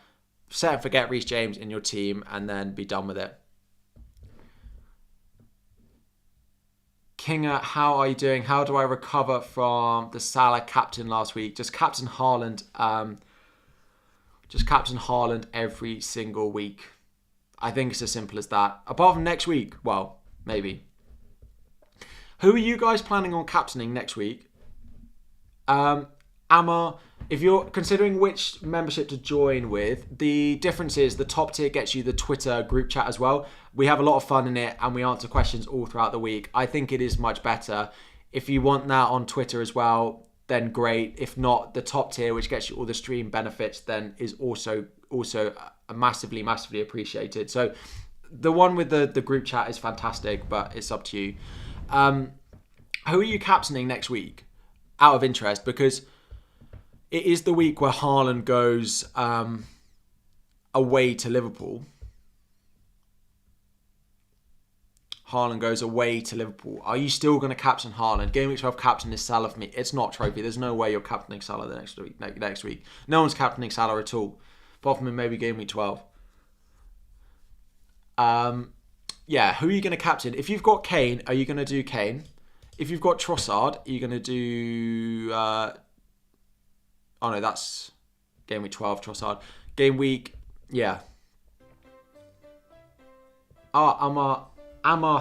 set and forget Reece James in your team, and then be done with it. Kinga, how are you doing? How do I recover from the Salah captain last week? Just captain Haaland. Just captain Haaland every single week. I think it's as simple as that. Apart from next week, well, maybe. Who are you guys planning on captaining next week? If you're considering which membership to join with, the difference is the top tier gets you the Twitter group chat as well. We have a lot of fun in it and we answer questions all throughout the week. I think it is much better. If you want that on Twitter as well, then great. If not, the top tier, which gets you all the stream benefits, then is also massively appreciated. So the one with the group chat is fantastic, but it's up to you. Who are you captaining next week? Out of interest, because it is the week where Haaland goes away to Liverpool. Haaland goes away to Liverpool. Are you still going to captain Haaland? Gameweek 12 captain is Salah for me. It's not Trophy. There's no way you're captaining Salah the next week. No one's captaining Salah at all, apart from maybe Gameweek 12. Who are you going to captain? If you've got Kane, are you going to do Kane? If you've got Trossard, are you going to do... that's Game Week 12, Trossard. Game Week, yeah. Amar,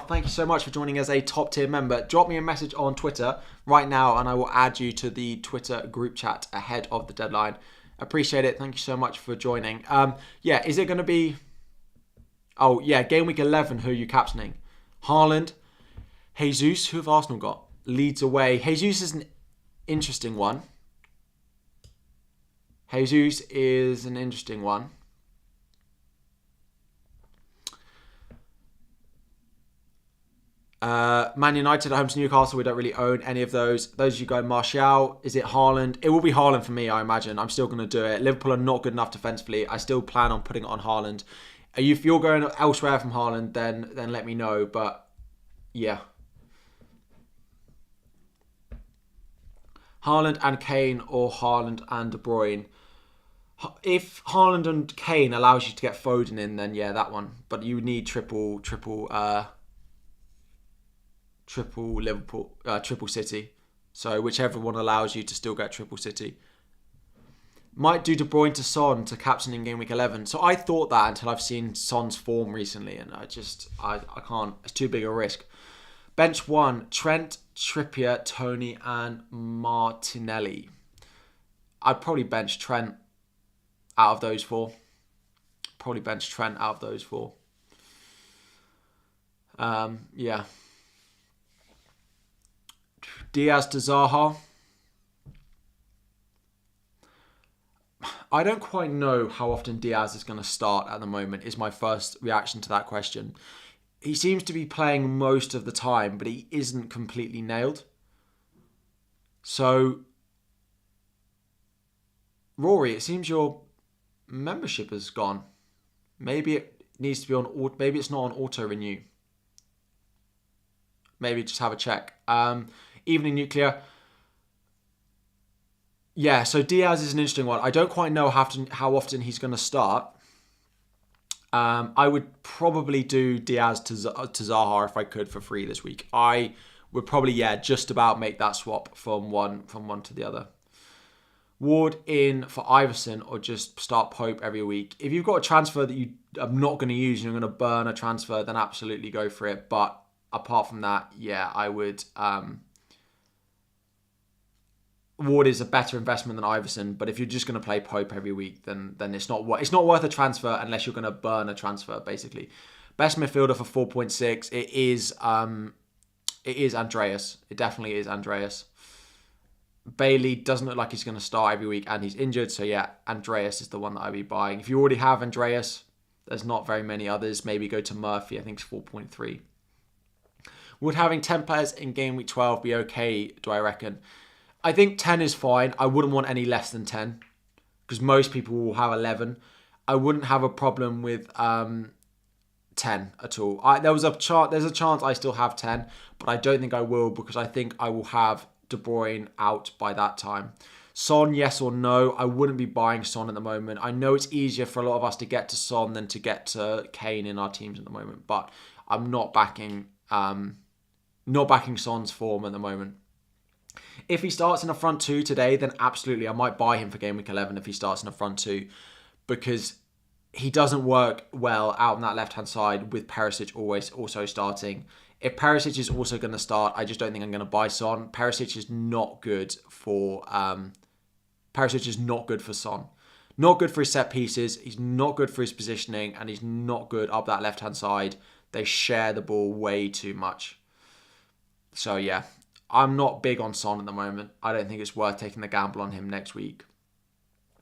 thank you so much for joining as a top tier member. Drop me a message on Twitter right now and I will add you to the Twitter group chat ahead of the deadline. Appreciate it. Thank you so much for joining. Is it going to be... Game Week 11, who are you captaining? Haaland, Jesus, who have Arsenal got? Leeds away. Jesus is an interesting one. Jesus is an interesting one. Man United at home to Newcastle. We don't really own any of those. Those you go Martial. Is it Haaland? It will be Haaland for me, I imagine. I'm still going to do it. Liverpool are not good enough defensively. I still plan on putting it on Haaland. If you're going elsewhere from Haaland, then let me know. But yeah. Haaland and Kane or Haaland and De Bruyne. If Haaland and Kane allows you to get Foden in, then yeah, that one. But you need triple Liverpool, triple City. So whichever one allows you to still get triple City. Might do De Bruyne to Son to captain in Game Week 11. So I thought that until I've seen Son's form recently, and I can't. It's too big a risk. Bench 1, Trent, Trippier, Tony and Martinelli. I'd probably bench Trent out of those four. Yeah. Diaz to Zaha. I don't quite know how often Diaz is going to start at the moment, is my first reaction to that question. He seems to be playing most of the time, but he isn't completely nailed. So, Rory, it seems your membership has gone. Maybe it needs to be on. Maybe it's not on auto renew. Maybe just have a check. Evening Nuclear. Yeah, so Diaz is an interesting one. I don't quite know how often he's going to start. I would probably do Diaz to Zaha if I could for free this week. I would probably, just about make that swap from one to the other. Ward in for Iverson or just start Pope every week. If you've got a transfer that you are not going to use and you're going to burn a transfer, then absolutely go for it. But apart from that, I would... Ward is a better investment than Iverson, but if you're just going to play Pope every week, then it's not worth a transfer unless you're going to burn a transfer, basically. Best midfielder for 4.6, it is Andreas. It definitely is Andreas. Bailey doesn't look like he's going to start every week and he's injured, so Andreas is the one that I'd be buying. If you already have Andreas, there's not very many others. Maybe go to Murphy, I think it's 4.3. Would having 10 players in Game Week 12 be okay, do I reckon? I think 10 is fine. I wouldn't want any less than 10 because most people will have 11. I wouldn't have a problem with 10 at all. There's a chance I still have 10, but I don't think I will because I think I will have De Bruyne out by that time. Son, yes or no? I wouldn't be buying Son at the moment. I know it's easier for a lot of us to get to Son than to get to Kane in our teams at the moment, but I'm not backing Son's form at the moment. If he starts in a front two today, then absolutely I might buy him for Game Week 11 if he starts in a front two because he doesn't work well out on that left-hand side with Perisic always also starting. If Perisic is also going to start, I just don't think I'm going to buy Son. Perisic is not good for Son. Not good for his set pieces. He's not good for his positioning, and he's not good up that left-hand side. They share the ball way too much. So I'm not big on Son at the moment. I don't think it's worth taking the gamble on him next week.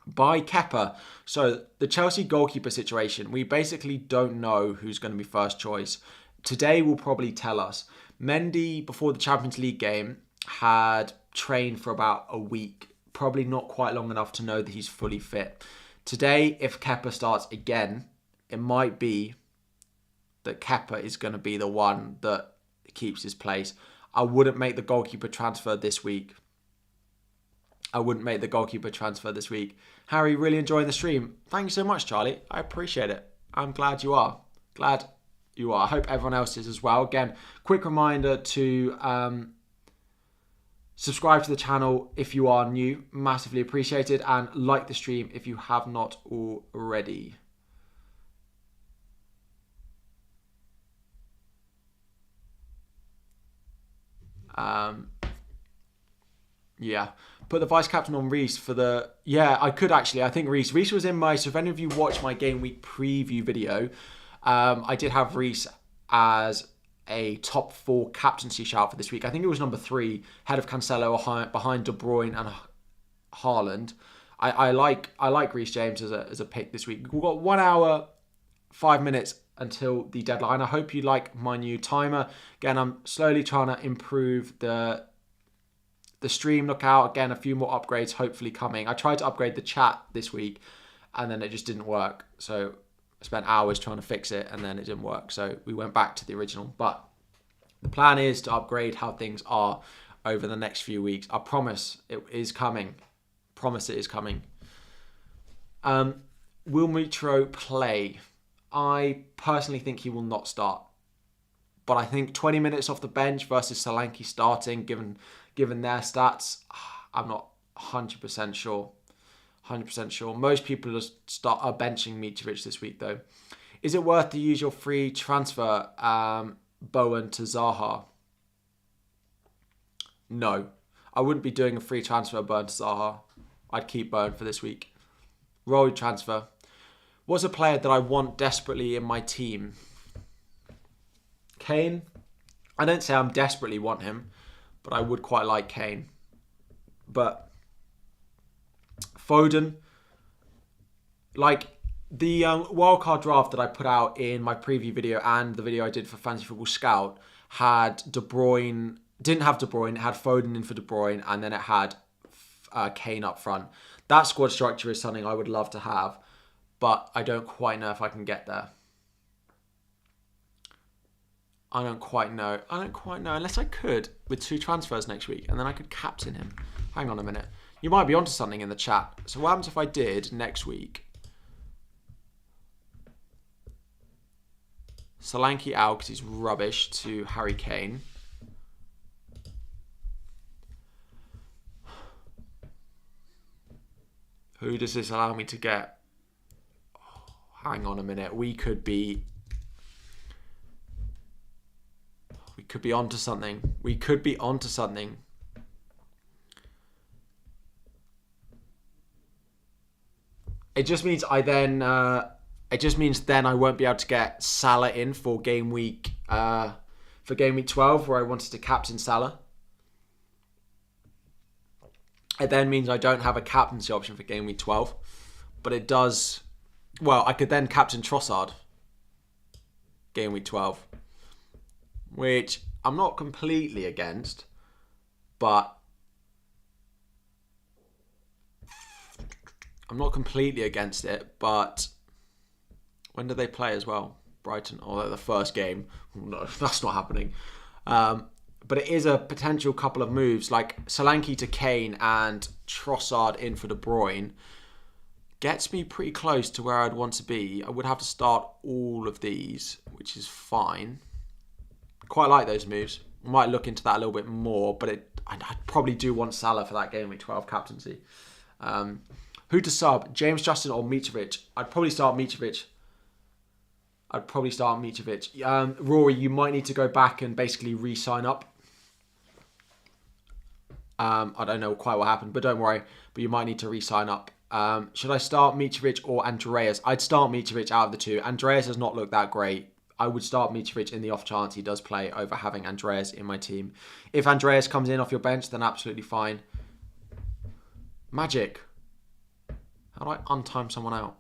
Buy Kepa. So the Chelsea goalkeeper situation, we basically don't know who's going to be first choice. Today will probably tell us. Mendy, before the Champions League game, had trained for about a week. Probably not quite long enough to know that he's fully fit. Today, if Kepa starts again, it might be that Kepa is going to be the one that keeps his place. I wouldn't make the goalkeeper transfer this week. Harry, really enjoying the stream. Thank you so much, Charlie. I appreciate it. I'm glad you are. I hope everyone else is as well. Again, quick reminder to subscribe to the channel if you are new. Massively appreciated. And like the stream if you have not already. Put the vice captain on Reece for the... I could actually. I think Reece was in my... So if any of you watched my Game Week preview video, I did have Reece as a top 4 captaincy shout for this week. I think it was number 3, head of Cancelo behind De Bruyne and Haaland. I like Reece James as a pick this week. We've got 1 hour, 5 minutes until the deadline. I hope you like my new timer. Again, I'm slowly trying to improve the stream. Look out, again, a few more upgrades hopefully coming. I tried to upgrade the chat this week and then it just didn't work. So I spent hours trying to fix it and then it didn't work. So we went back to the original. But the plan is to upgrade how things are over the next few weeks. I promise it is coming. Promise it is coming. Will Mitro play? I personally think he will not start. But I think 20 minutes off the bench versus Solanke starting, given their stats, I'm not 100% sure. 100% sure. Most people are benching Mitrovic this week, though. Is it worth to use your free transfer, Bowen to Zaha? No. I wouldn't be doing a free transfer Bowen to Zaha. I'd keep Bowen for this week. Roll transfer. What's a player that I want desperately in my team? Kane. I don't say I'm desperately want him, but I would quite like Kane. But Foden, like the wildcard draft that I put out in my preview video and the video I did for Fantasy Football Scout had De Bruyne, didn't have De Bruyne, it had Foden in for De Bruyne, and then it had Kane up front. That squad structure is something I would love to have, but I don't quite know if I can get there. I don't quite know, unless I could with 2 transfers next week, and then I could captain him. Hang on a minute. You might be onto something in the chat. So what happens if I did next week? Solanke out because he's rubbish to Harry Kane. Who does this allow me to get? Oh, hang on a minute. We could be onto something. We could be onto something. It just means then I won't be able to get Salah in for game week 12, where I wanted to captain Salah. It then means I don't have a captaincy option for game week 12, but it does. Well, I could then captain Trossard game week 12, which I'm not completely against, but I'm not completely against it, but when do they play as well? Brighton, although the first game, no, that's not happening. But it is a potential couple of moves, like Solanke to Kane and Trossard in for De Bruyne. Gets me pretty close to where I'd want to be. I would have to start all of these, which is fine. Quite like those moves. Might look into that a little bit more, but I'd probably do want Salah for that game week 12 captaincy. Who to sub? James Justin or Mitrovic? I'd probably start Mitrovic. Rory, you might need to go back and basically re-sign up. I don't know quite what happened, but don't worry. But you might need to re-sign up. Should I start Mitrovic or Andreas? I'd start Mitrovic out of the two. Andreas has not looked that great. I would start Mitrovic in the off chance he does play over having Andreas in my team. If Andreas comes in off your bench, then absolutely fine. Magic. How do I untime someone out?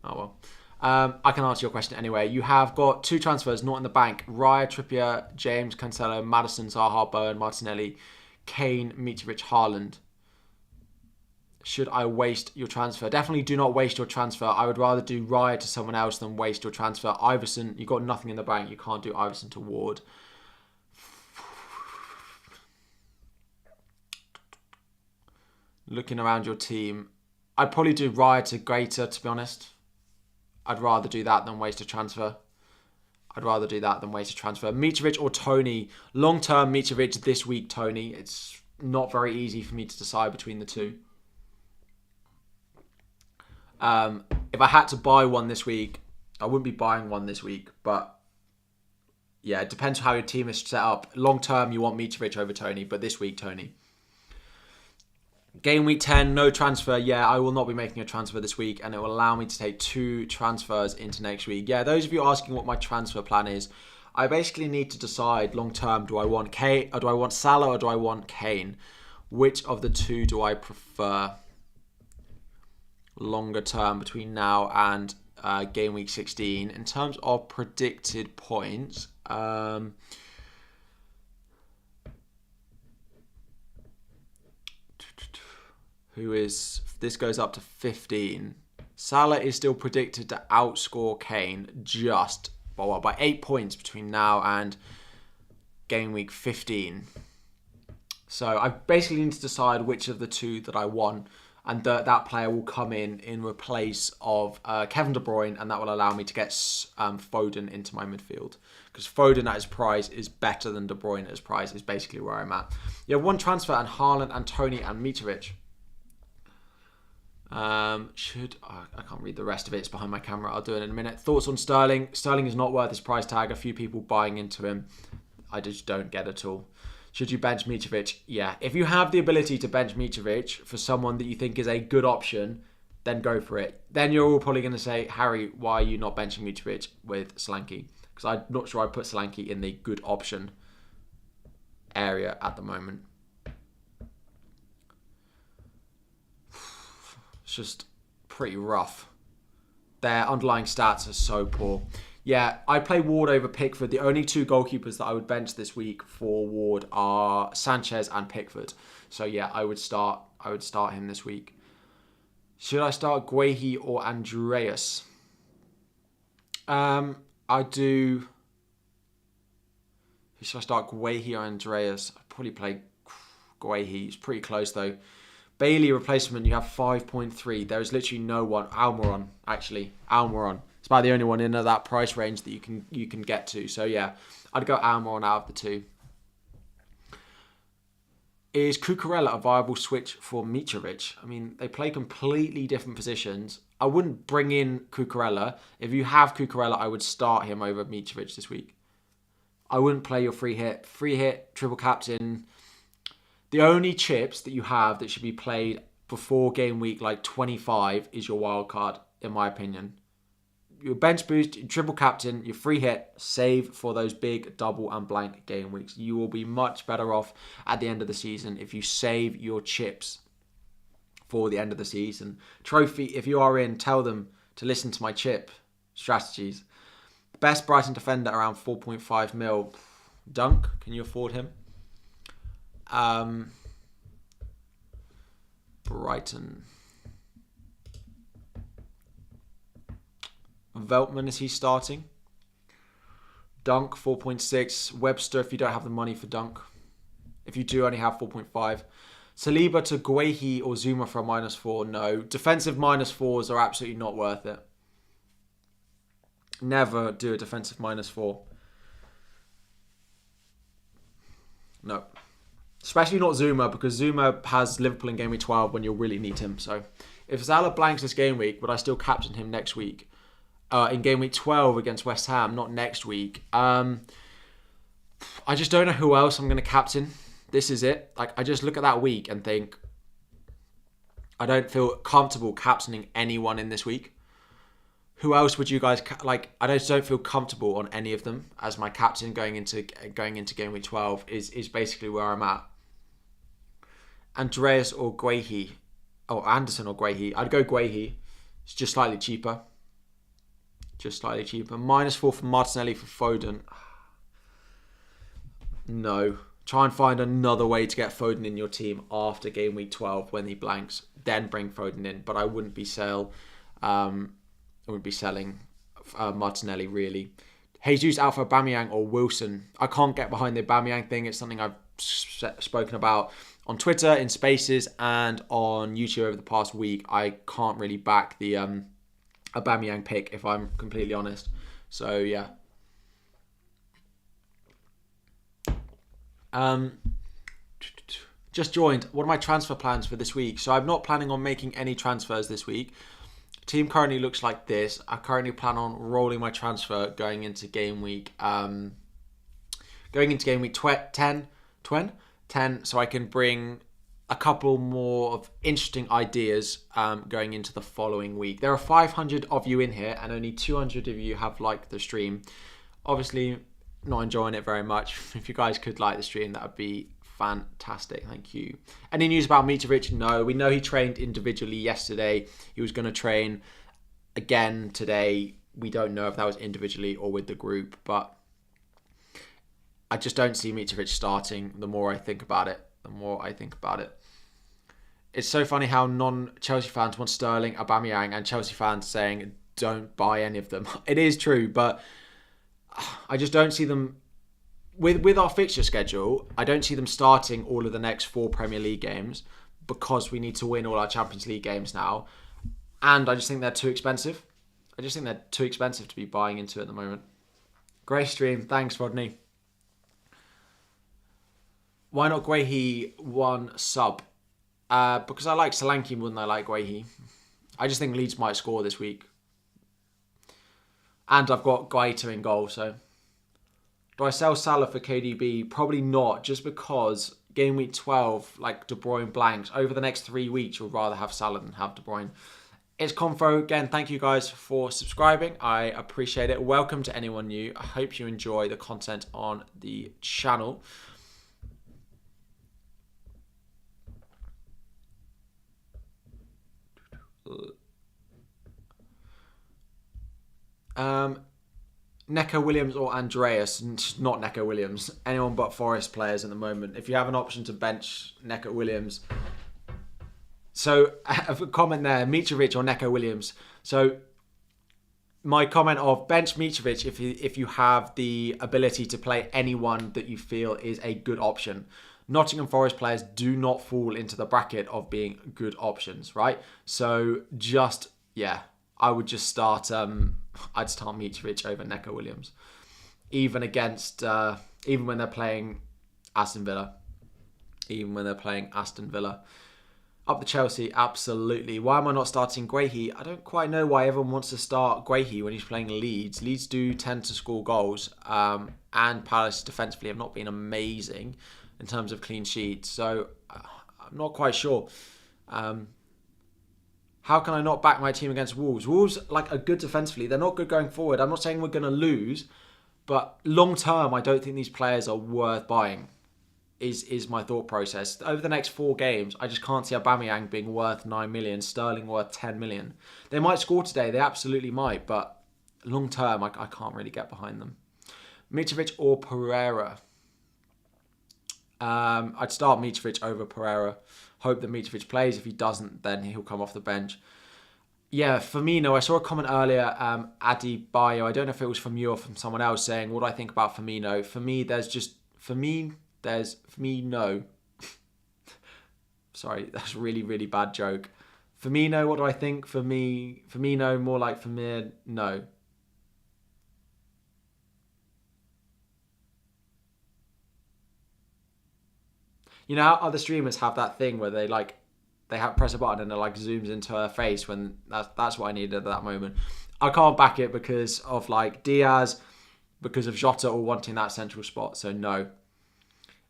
Oh well. I can answer your question anyway. You have got 2 transfers not in the bank. Raya, Trippier, James, Cancelo, Maddison, Zaha, Bowen, Martinelli, Kane, Mitrovic, Haaland. Should I waste your transfer? Definitely do not waste your transfer. I would rather do Raya to someone else than waste your transfer. Iverson, you've got nothing in the bank. You can't do Iverson to Ward. Looking around your team, I'd probably do Raya to Greater, to be honest. I'd rather do that than waste a transfer. Mitrovic or Tony? Long-term Mitrovic this week, Tony. It's not very easy for me to decide between the two. If I had to buy one this week, I wouldn't be buying one this week. But yeah, it depends how your team is set up. Long-term, you want Mitrovic over Tony. But this week, Tony. Game week 10, no transfer. Yeah, I will not be making a transfer this week, and it will allow me to take 2 transfers into next week. Yeah, those of you asking what my transfer plan is, I basically need to decide long term, do I want Salah or do I want Kane? Which of the two do I prefer? longer term between now and game week 16. In terms of predicted points, this goes up to 15. Salah is still predicted to outscore Kane just by 8 points between now and game week 15. So I basically need to decide which of the two that I want, and that player will come in replace of Kevin De Bruyne, and that will allow me to get Foden into my midfield. Because Foden at his price is better than De Bruyne at his price, is basically where I'm at. You have one transfer and Haaland, Antonio and Mitrovic. I can't read the rest of it. It's behind my camera. I'll do it in a minute. Thoughts on Sterling? Sterling is not worth his price tag. A few people buying into him. I just don't get it at all. Should you bench Mitrovic? Yeah. If you have the ability to bench Mitrovic for someone that you think is a good option, then go for it. Then you're all probably going to say, Harry, why are you not benching Mitrovic with Solanke? Because I'm not sure I put Solanke in the good option area at the moment. It's just pretty rough. Their underlying stats are so poor. Yeah, I play Ward over Pickford. The only two goalkeepers that I would bench this week for Ward are Sanchez and Pickford. So yeah, I would start him this week. Should I start Guehi or Andreas? Should I start Guehi or Andreas? I'd probably play Guehi. It's pretty close though. Bailey replacement, you have 5.3. There is literally no one. Almiron, actually. Almiron. It's about the only one in that price range that you can get to. So yeah, I'd go Almiron out of the two. Is Cucurella a viable switch for Mitrovic? I mean, they play completely different positions. I wouldn't bring in Cucurella. If you have Cucurella, I would start him over Mitrovic this week. I wouldn't play your free hit. Free hit, triple captain. The only chips that you have that should be played before game week like 25 is your wild card, in my opinion. Your bench boost, your triple captain, your free hit, save for those big double and blank game weeks. You will be much better off at the end of the season if you save your chips for the end of the season. Trophy, if you are in, tell them to listen to my chip strategies. Best Brighton defender around 4.5 mil. Dunk, can you afford him? Brighton. Veltman, is he starting? Dunk, 4.6. Webster, if you don't have the money for Dunk. If you do only have 4.5. Saliba to Guehi or Zuma for a -4. No. Defensive -4s are absolutely not worth it. Never do a defensive -4. No. Especially not Zuma, because Zuma has Liverpool in game week 12 when you'll really need him. So if Salah blanks this game week, would I still captain him next week? In game week 12 against West Ham, not next week. I just don't know who else I'm going to captain. This is it. Like, I just look at that week and think, I don't feel comfortable captaining anyone in this week. Who else would you guys like? I just don't feel comfortable on any of them as my captain going into game week 12 is basically where I'm at. Andreas or Guehi, Anderson or Guehi. I'd go Guehi. It's just slightly cheaper. -4 for Martinelli for Foden. No. Try and find another way to get Foden in your team after game week 12 when he blanks. Then bring Foden in. But I wouldn't be selling Martinelli, really. Jesus out for Aubameyang or Wilson. I can't get behind the Aubameyang thing. It's something I've spoken about on Twitter, in Spaces, and on YouTube over the past week. I can't really back the Aubameyang pick, if I'm completely honest. So, yeah. Just joined. What are my transfer plans for this week? So I'm not planning on making any transfers this week. Team currently looks like this. I currently plan on rolling my transfer going into game week 10, so I can bring a couple more of interesting ideas going into the following week. There are 500 of you in here and only 200 of you have liked the stream. Obviously, not enjoying it very much. If you guys could like the stream, that would be fantastic. Thank you. Any news about Mitrovic? No. We know he trained individually yesterday. He was going to train again today. We don't know if that was individually or with the group, but I just don't see Mitrovic starting the more I think about it. It's so funny how non-Chelsea fans want Sterling, Aubameyang, and Chelsea fans saying don't buy any of them. It is true, but I just don't see them with our fixture schedule. I don't see them starting all of the next 4 Premier League games because we need to win all our Champions League games now, and I just think they're too expensive. To be buying into at the moment. Great stream, thanks Rodney. Why not Guehi 1 sub? Because I like Solanke more than I like Guehi. I just think Leeds might score this week. And I've got Guaita in goal, so... Do I sell Salah for KDB? Probably not, just because game week 12, like De Bruyne blanks. Over the next 3 weeks, you'll rather have Salah than have De Bruyne. It's Confo. Again, thank you guys for subscribing. I appreciate it. Welcome to anyone new. I hope you enjoy the content on the channel. Neco Williams or Andreas, not Neco Williams. Anyone but Forest players at the moment. If you have an option to bench Neco Williams. So, a comment there, Mitrovic or Neco Williams. So, my comment of bench Mitrovic if you have the ability to play anyone that you feel is a good option. Nottingham Forest players do not fall into the bracket of being good options, right? So, I would just start... I'd start Mitrovic over Neco Williams, even when they're playing Aston Villa. Up the Chelsea, absolutely. Why am I not starting Guehi? I don't quite know why everyone wants to start Guehi when he's playing Leeds. Leeds do tend to score goals, and Palace defensively have not been amazing in terms of clean sheets. So I'm not quite sure. How can I not back my team against Wolves? Wolves are good defensively. They're not good going forward. I'm not saying we're going to lose, but long term, I don't think these players are worth buying, is my thought process. Over the next 4 games, I just can't see Aubameyang being worth 9 million, Sterling worth 10 million. They might score today. They absolutely might, but long term, I can't really get behind them. Mitrovic or Pereira? I'd start Mitrovic over Pereira. Hope that Mitrovic plays. If he doesn't, then he'll come off the bench. Yeah, Firmino. I saw a comment earlier, Adi Bayo. I don't know if it was from you or from someone else saying, what do I think about Firmino? For me, there's Firmino. Sorry, that's a really, really bad joke. Firmino, what do I think? Firmino, more like Firmino. You know how other streamers have that thing where they press a button and it zooms into her face when that's what I needed at that moment. I can't back it because of Diaz, because of Jota or wanting that central spot. So no.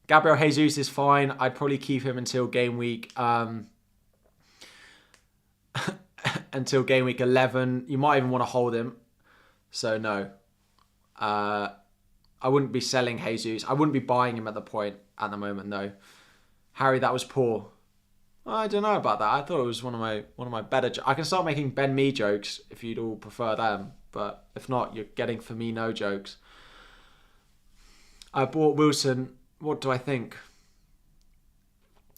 Gabriel Jesus is fine. I'd probably keep him until game week until game week 11. You might even want to hold him. So no. I wouldn't be selling Jesus. I wouldn't be buying him at the moment, no. Harry, that was poor. I don't know about that. I thought it was one of my better jokes. I can start making Ben Mee jokes if you'd all prefer them, but if not, you're getting Firmino jokes. I bought Wilson. What do I think?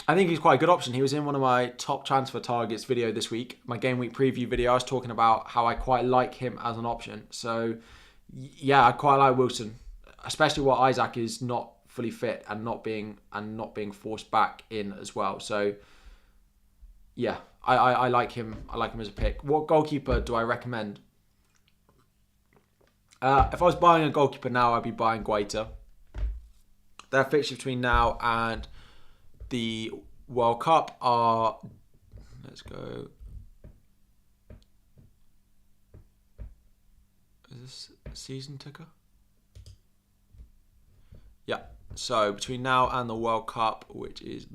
I think he's quite a good option. He was in one of my top transfer targets video this week. My game week preview video, I was talking about how I quite like him as an option. So, yeah, I quite like Wilson, especially while Isaac is not fully fit and not being forced back in as well. So yeah, I like him. I like him as a pick. What goalkeeper do I recommend? If I was buying a goalkeeper now, I'd be buying Guaita. Their fixtures between now and the World Cup are... Let's go. Is this a season ticker? Yeah. So between now and the World Cup, which is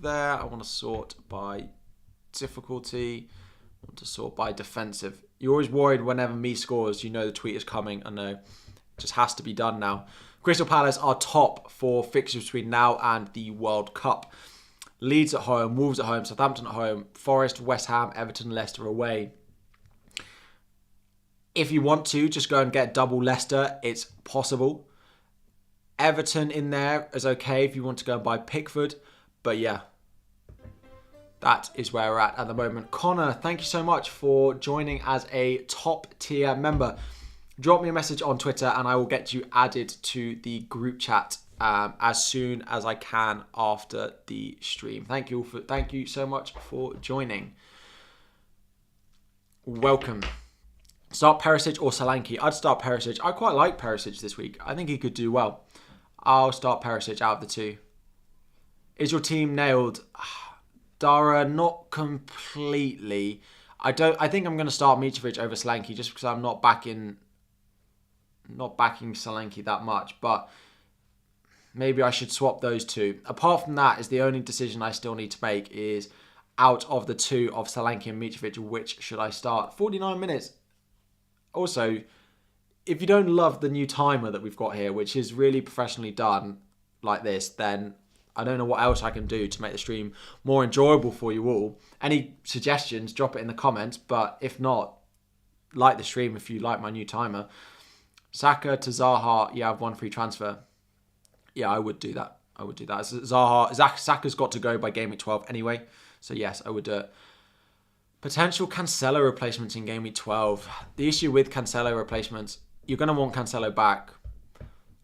there, I want to sort by difficulty. I want to sort by defensive. You're always worried whenever me scores, you know the tweet is coming. I know. It just has to be done now. Crystal Palace are top for fixtures between now and the World Cup. Leeds at home, Wolves at home, Southampton at home, Forest, West Ham, Everton, Leicester away. If you want to, just go and get double Leicester. It's possible. Everton in there is okay if you want to go and buy Pickford. But yeah, that is where we're at the moment. Connor, thank you so much for joining as a top tier member. Drop me a message on Twitter and I will get you added to the group chat as soon as I can after the stream. Thank you so much for joining. Welcome. Start Perisic or Solanke? I'd start Perisic. I quite like Perisic this week. I think he could do well. I'll start Perisic out of the two. Is your team nailed? Dara, not completely. I think I'm going to start Mitrovic over Solanke just because I'm not backing Solanke that much, but maybe I should swap those two. Apart from that, is the only decision I still need to make is out of the two of Solanke and Mitrovic, which should I start? 49 minutes. Also, if you don't love the new timer that we've got here, which is really professionally done like this, then I don't know what else I can do to make the stream more enjoyable for you all. Any suggestions, drop it in the comments. But if not, like the stream if you like my new timer. Saka to Zaha, yeah, I've one free transfer. Yeah, I would do that. Saka's got to go by Game Week 12 anyway. So yes, I would do it. Potential Cancelo replacements in Game Week 12. The issue with Cancelo replacements, you're going to want Cancelo back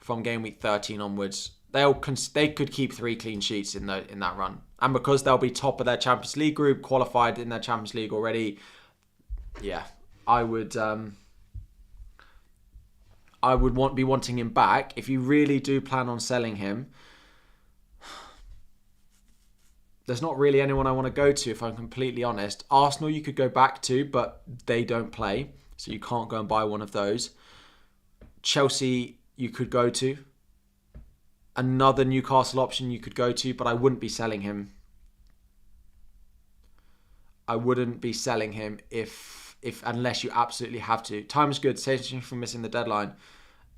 from Game Week 13 onwards. They could keep 3 clean sheets in that run. And because they'll be top of their Champions League group, qualified in their Champions League already, yeah, I would be wanting him back. If you really do plan on selling him, there's not really anyone I want to go to, if I'm completely honest. Arsenal you could go back to, but they don't play, so you can't go and buy one of those. Chelsea you could go to. Another Newcastle option you could go to, but I wouldn't be selling him. I wouldn't be selling him if unless you absolutely have to. Time is good. Saving from missing the deadline.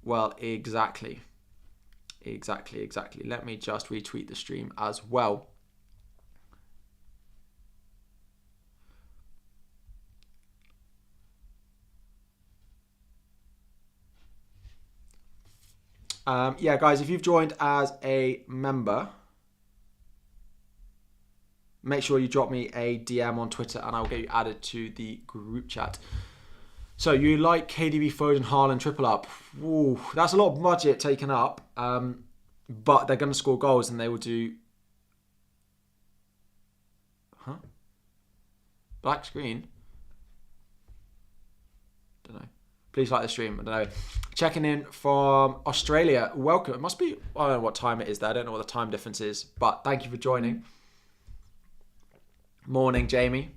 Well, exactly. Let me just retweet the stream as well. Yeah, guys, if you've joined as a member, make sure you drop me a DM on Twitter and I'll get you added to the group chat. So you like KDB, Foden, Haaland triple up. Ooh, that's a lot of budget taken up, but they're going to score goals and they will do... Huh? Black screen? Don't know. Please like the stream. I don't know. Checking in from Australia. Welcome. It must be... I don't know what time it is there. I don't know what the time difference is. But thank you for joining. Morning, Jamie.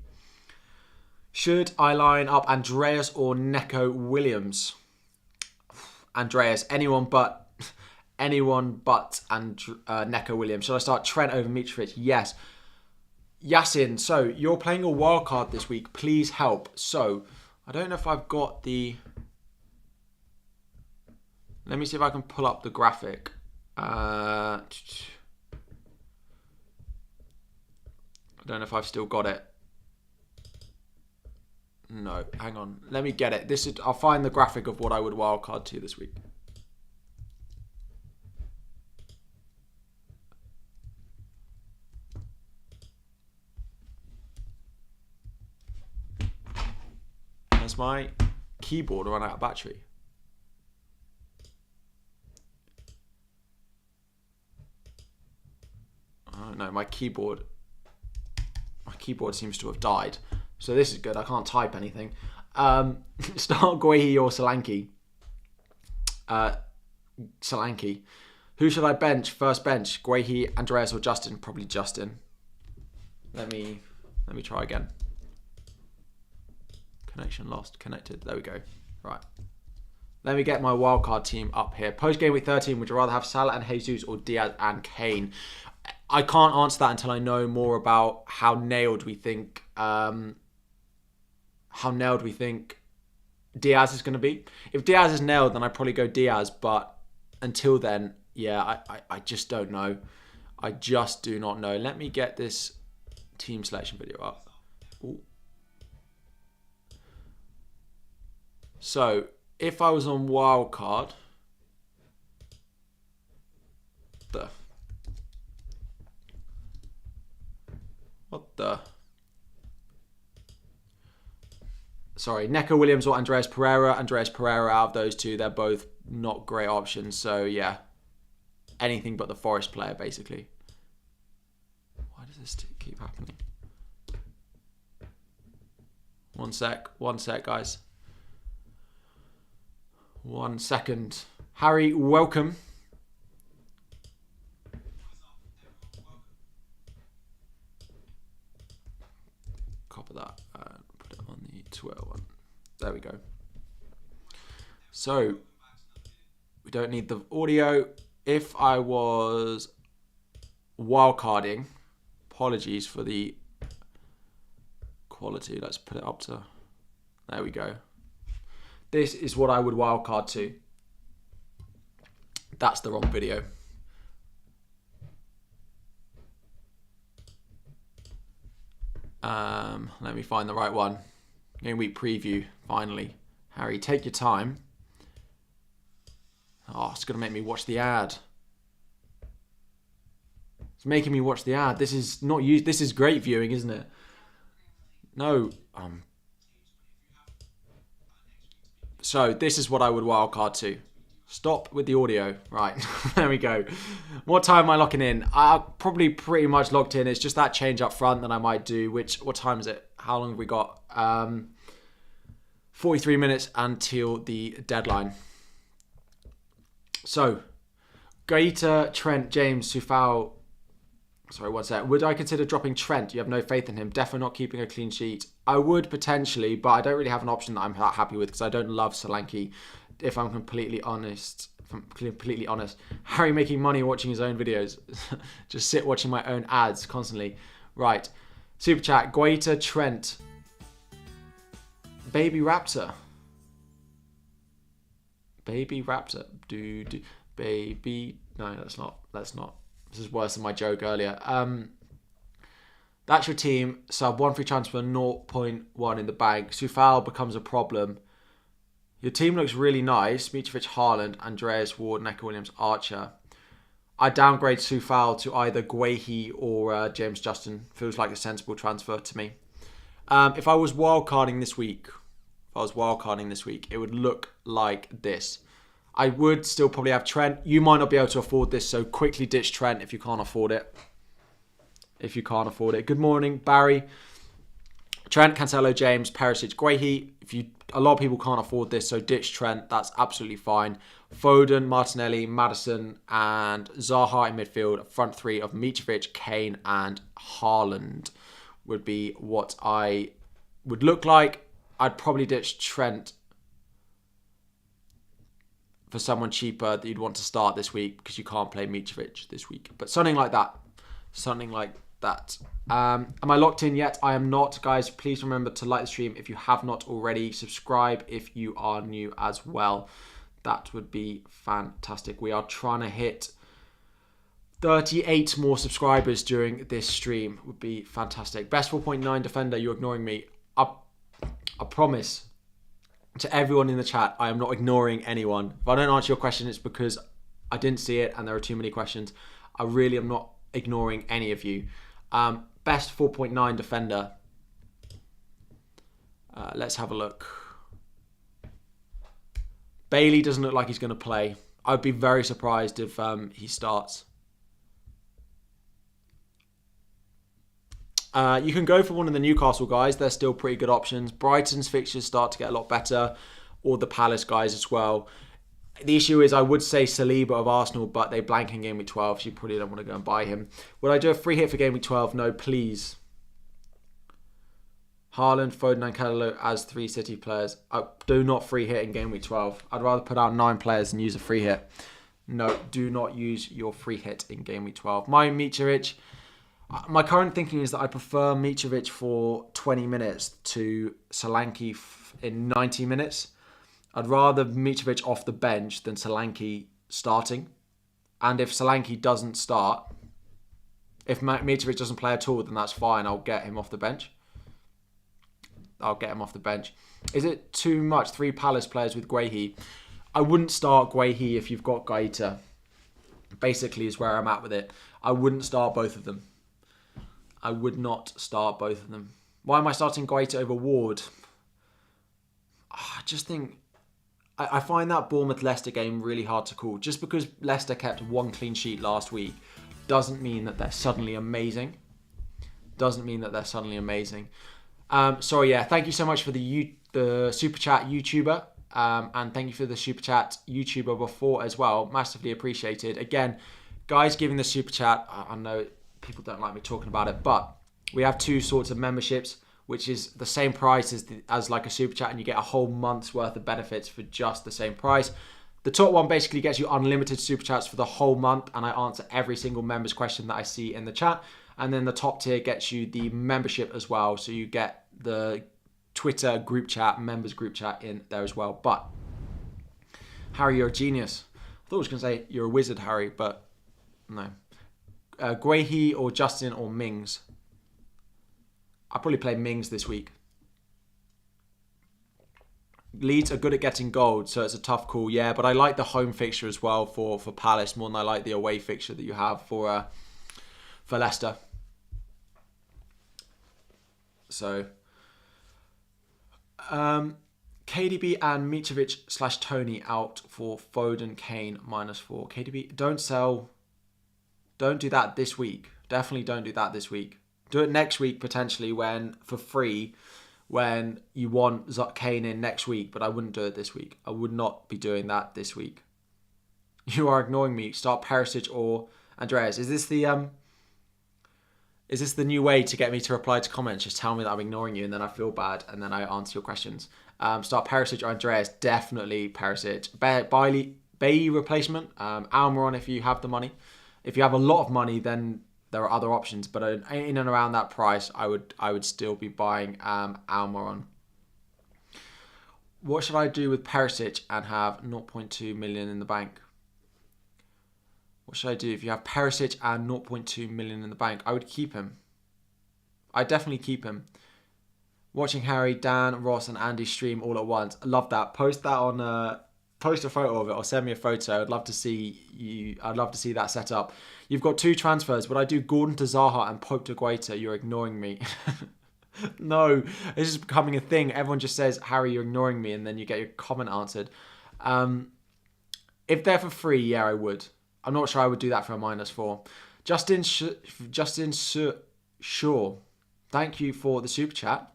Should I line up Andreas or Neco Williams? Andreas. Anyone but Neco Williams. Should I start Trent over Mitrovic? Yes. Yasin. So, you're playing a wildcard this week. Please help. So, I don't know if I've got the... Let me see if I can pull up the graphic. I don't know if I've still got it. No, hang on. Let me get it. I'll find the graphic of what I would wildcard to this week. Has my keyboard run out of battery? Oh no, my keyboard seems to have died. So this is good. I can't type anything. Start Guehi or Solanke. Solanke. Who should I bench? First bench. Guehi, Andreas or Justin? Probably Justin. Let me try again. Connection lost. Connected. There we go. Right. Let me get my wildcard team up here. Post Game Week 13, would you rather have Salah and Jesus or Diaz and Kane? I can't answer that until I know more about how nailed we think Diaz is going to be. If Diaz is nailed, then I'd probably go Diaz, but until then, yeah, I just don't know. I just do not know. Let me get this team selection video up. Ooh. So, if I was on wildcard, what the? Sorry, Neco Williams or Andreas Pereira. Andreas Pereira, out of those two, they're both not great options. So, yeah, anything but the Forest player, basically. Why does this keep happening? One sec, guys. 1 second. Harry, welcome. Copy that and put it on the Twitter one. There we go. So, we don't need the audio. If I was wildcarding, apologies for the quality. Let's put it up to, there we go. This is what I would wildcard to. That's the wrong video. Let me find the right one. Game week preview, finally. Harry, take your time. Oh, it's going to make me watch the ad. It's making me watch the ad. This is not used. This is great viewing, isn't it? No. So this is what I would wildcard to. Stop with the audio. Right, there we go. What time am I locking in? I'm probably pretty much locked in. It's just that change up front that I might do. What time is it? How long have we got? 43 minutes until the deadline. So, Gaeta, Trent, James, Sufal. Sorry, one sec. Would I consider dropping Trent? You have no faith in him. Definitely not keeping a clean sheet. I would potentially, but I don't really have an option that I'm happy with because I don't love Solanke. If I'm completely honest, Harry making money watching his own videos. Just sit watching my own ads constantly. Right. Super chat. Gaeta, Trent. Baby Raptor. Baby Raptor. Baby. No, that's not. This is worse than my joke earlier. That's your team. Sub 1 free transfer, 0.1 in the bank. Sufal becomes a problem. Your team looks really nice. Mitrovic, Haaland, Andreas Ward, Neco Williams, Archer. I downgrade Sufal to either Guehi or James Justin. Feels like a sensible transfer to me. If I was wildcarding this week, it would look like this. I would still probably have Trent. You might not be able to afford this, so quickly ditch Trent if you can't afford it. Good morning, Barry. Trent, Cancelo, James, Perisic, Guehi. A lot of people can't afford this, so ditch Trent. That's absolutely fine. Foden, Martinelli, Maddison, and Zaha in midfield. Front three of Mitrovic, Kane, and Haaland would be what I would look like. I'd probably ditch Trent for someone cheaper that you'd want to start this week because you can't play Mitrovic this week. But something like that. Am I locked in yet? I am not. Guys, please remember to like the stream if you have not already. Subscribe if you are new as well. That would be fantastic. We are trying to hit 38 more subscribers during this stream. Would be fantastic. Best 4.9 defender. You're ignoring me. I promise to everyone in the chat, I am not ignoring anyone. If I don't answer your question, it's because I didn't see it and there are too many questions. I really am not ignoring any of you. Best 4.9 defender. Let's have a look. Bailey doesn't look like he's going to play. I'd be very surprised if he starts. You can go for one of the Newcastle guys. They're still pretty good options. Brighton's fixtures start to get a lot better. Or the Palace guys as well. The issue is I would say Saliba of Arsenal, but they blank in Game Week 12, so you probably don't want to go and buy him. Would I do a free hit for Game Week 12? No, please. Haaland, Foden and Cancelo as 3 City players. I do not free hit in Game Week 12. I'd rather put out 9 players than use a free hit. No, do not use your free hit in Game Week 12. My Mitrovic, my current thinking is that I prefer Mitrovic for 20 minutes to Solanke in 90 minutes. I'd rather Mitrovic off the bench than Solanke starting. And if Solanke doesn't start, if Mitrovic doesn't play at all, then that's fine. I'll get him off the bench. Is it too much? 3 Palace players with Guehi. I wouldn't start Guehi if you've got Gaeta. Basically is where I'm at with it. I wouldn't start both of them. I would not start both of them. Why am I starting Gaeta over Ward? I just think... I find that Bournemouth-Leicester game really hard to call. Just because Leicester kept 1 clean sheet last week doesn't mean that they're suddenly amazing. Sorry, yeah. Thank you so much for the Super Chat YouTuber. And thank you for the Super Chat YouTuber before as well. Massively appreciated. Again, guys giving the Super Chat, I know people don't like me talking about it, but we have 2 sorts of memberships, which is the same price as like a Super Chat, and you get a whole month's worth of benefits for just the same price. The top one basically gets you unlimited Super Chats for the whole month, and I answer every single member's question that I see in the chat. And then the top tier gets you the membership as well, so you get the Twitter group chat, members group chat in there as well. But Harry, you're a genius. I thought I was going to say you're a wizard, Harry, but no. Guehi or Justin or Mings? I'll probably play Mings this week. Leeds are good at getting gold, so it's a tough call, yeah. But I like the home fixture as well for Palace more than I like the away fixture that you have for Leicester. So, KDB and Mitrovic / Tony out for Foden, Kane -4. KDB, don't sell. Don't do that this week. Definitely don't do that this week. Do it next week potentially for free when you want Kane in next week, but I wouldn't do it this week. I would not be doing that this week. You are ignoring me. Start Perisic or Andreas. Is this the new way to get me to reply to comments? Just tell me that I'm ignoring you and then I feel bad and then I answer your questions. Start Perisic or Andreas. Definitely Perisic. Bailly replacement. Almiron if you have the money. If you have a lot of money, then there are other options, but in and around that price, I would still be buying Almiron. What should I do with Perisic and have 0.2 million in the bank? What should I do if you have Perisic and 0.2 million in the bank? I would keep him. I'd definitely keep him. Watching Harry, Dan, Ross, and Andy stream all at once. I love that. Post that on. Post a photo of it or send me a photo. I'd love to see you. I'd love to see that set up. You've got 2 transfers. Would I do Gordon to Zaha and Pope to Guaita? You're ignoring me. No, this is becoming a thing. Everyone just says, Harry, you're ignoring me, and then you get your comment answered. If they're for free, yeah, I would. I'm not sure I would do that for a -4. Justin Shaw, thank you for the super chat.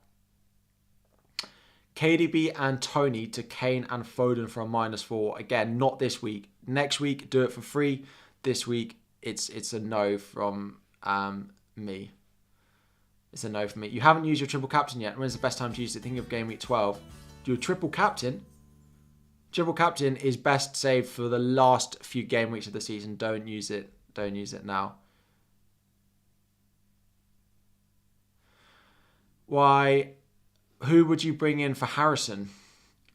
KDB and Tony to Kane and Foden for a -4. Again, not this week. Next week, do it for free. This week, it's a no from me. It's a no from me. You haven't used your triple captain yet. When's the best time to use it? Thinking of game week 12. Do a triple captain? Triple captain is best saved for the last few game weeks of the season. Don't use it. Don't use it now. Why? Who would you bring in for Harrison?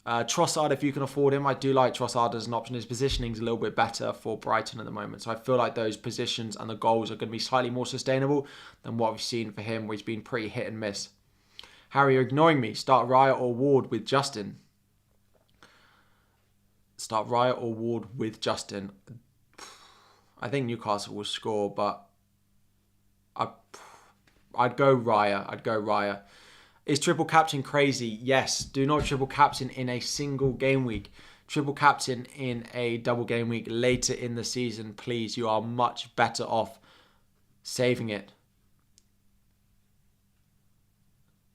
Trossard, if you can afford him. I do like Trossard as an option. His positioning is a little bit better for Brighton at the moment. So I feel like those positions and the goals are going to be slightly more sustainable than what we've seen for him, where he's been pretty hit and miss. Harry, you're ignoring me. Start Raya or Ward with Justin. Start Raya or Ward with Justin. I think Newcastle will score, but I'd go Raya. Is triple captain crazy? Yes. Do not triple captain in a single game week. Triple captain in a double game week later in the season, please. You are much better off saving it.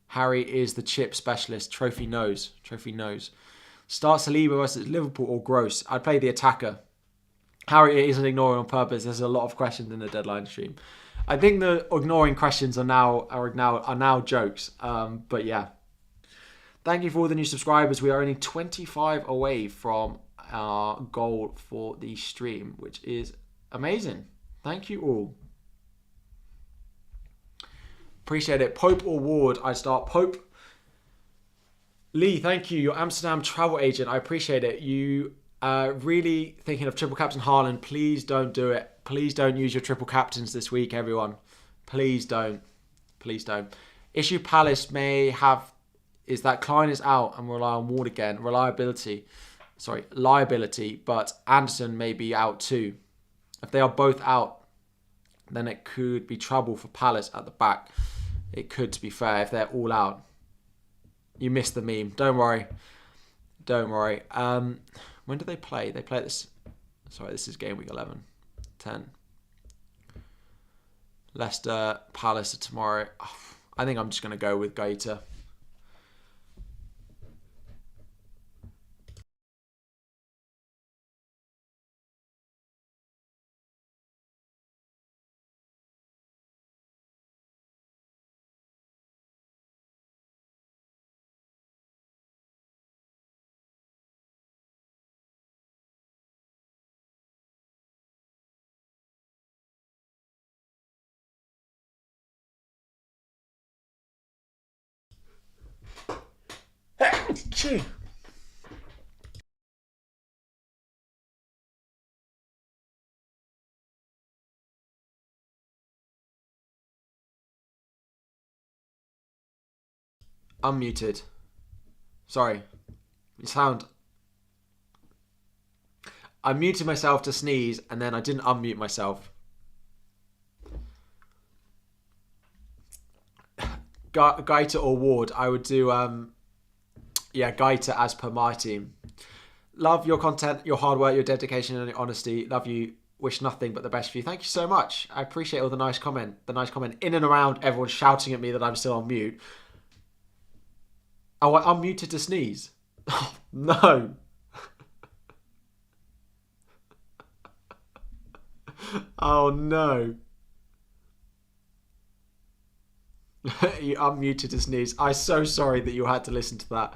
Harry is the chip specialist. Trophy knows. Start Saliba versus Liverpool or Gross. I'd play the attacker. Harry isn't ignoring on purpose. There's a lot of questions in the deadline stream. I think the ignoring questions are now jokes. But yeah. Thank you for all the new subscribers. We are only 25 away from our goal for the stream, which is amazing. Thank you all. Appreciate it. Pope or Ward? I start Pope. Lee, thank you. Your Amsterdam travel agent. I appreciate it. You Really thinking of triple captain Haaland. Please don't do it. Please don't use your triple captains this week, everyone. Please don't. Please don't. Issue Palace may have is that Klein is out and rely on Ward again. Liability, but Anderson may be out too. If they are both out, then it could be trouble for Palace at the back. It could, to be fair, if they're all out. You missed the meme. Don't worry. Don't worry. When do they play? They play this. Sorry, this is game week 11. 10. Leicester, Palace are tomorrow. I think I'm just going to go with Gaeta. Unmuted. Sorry. You sound... I muted myself to sneeze and then I didn't unmute myself. Gaeta or Ward, I would do... Gaeta as per my team. Love your content, your hard work, your dedication and your honesty. Love you. Wish nothing but the best for you. Thank you so much. I appreciate all the nice comment. The nice comment in and around everyone shouting at me that I'm still on mute. Oh, I unmuted to sneeze. Oh, no. Oh, no. You unmuted to sneeze. I'm so sorry that you had to listen to that.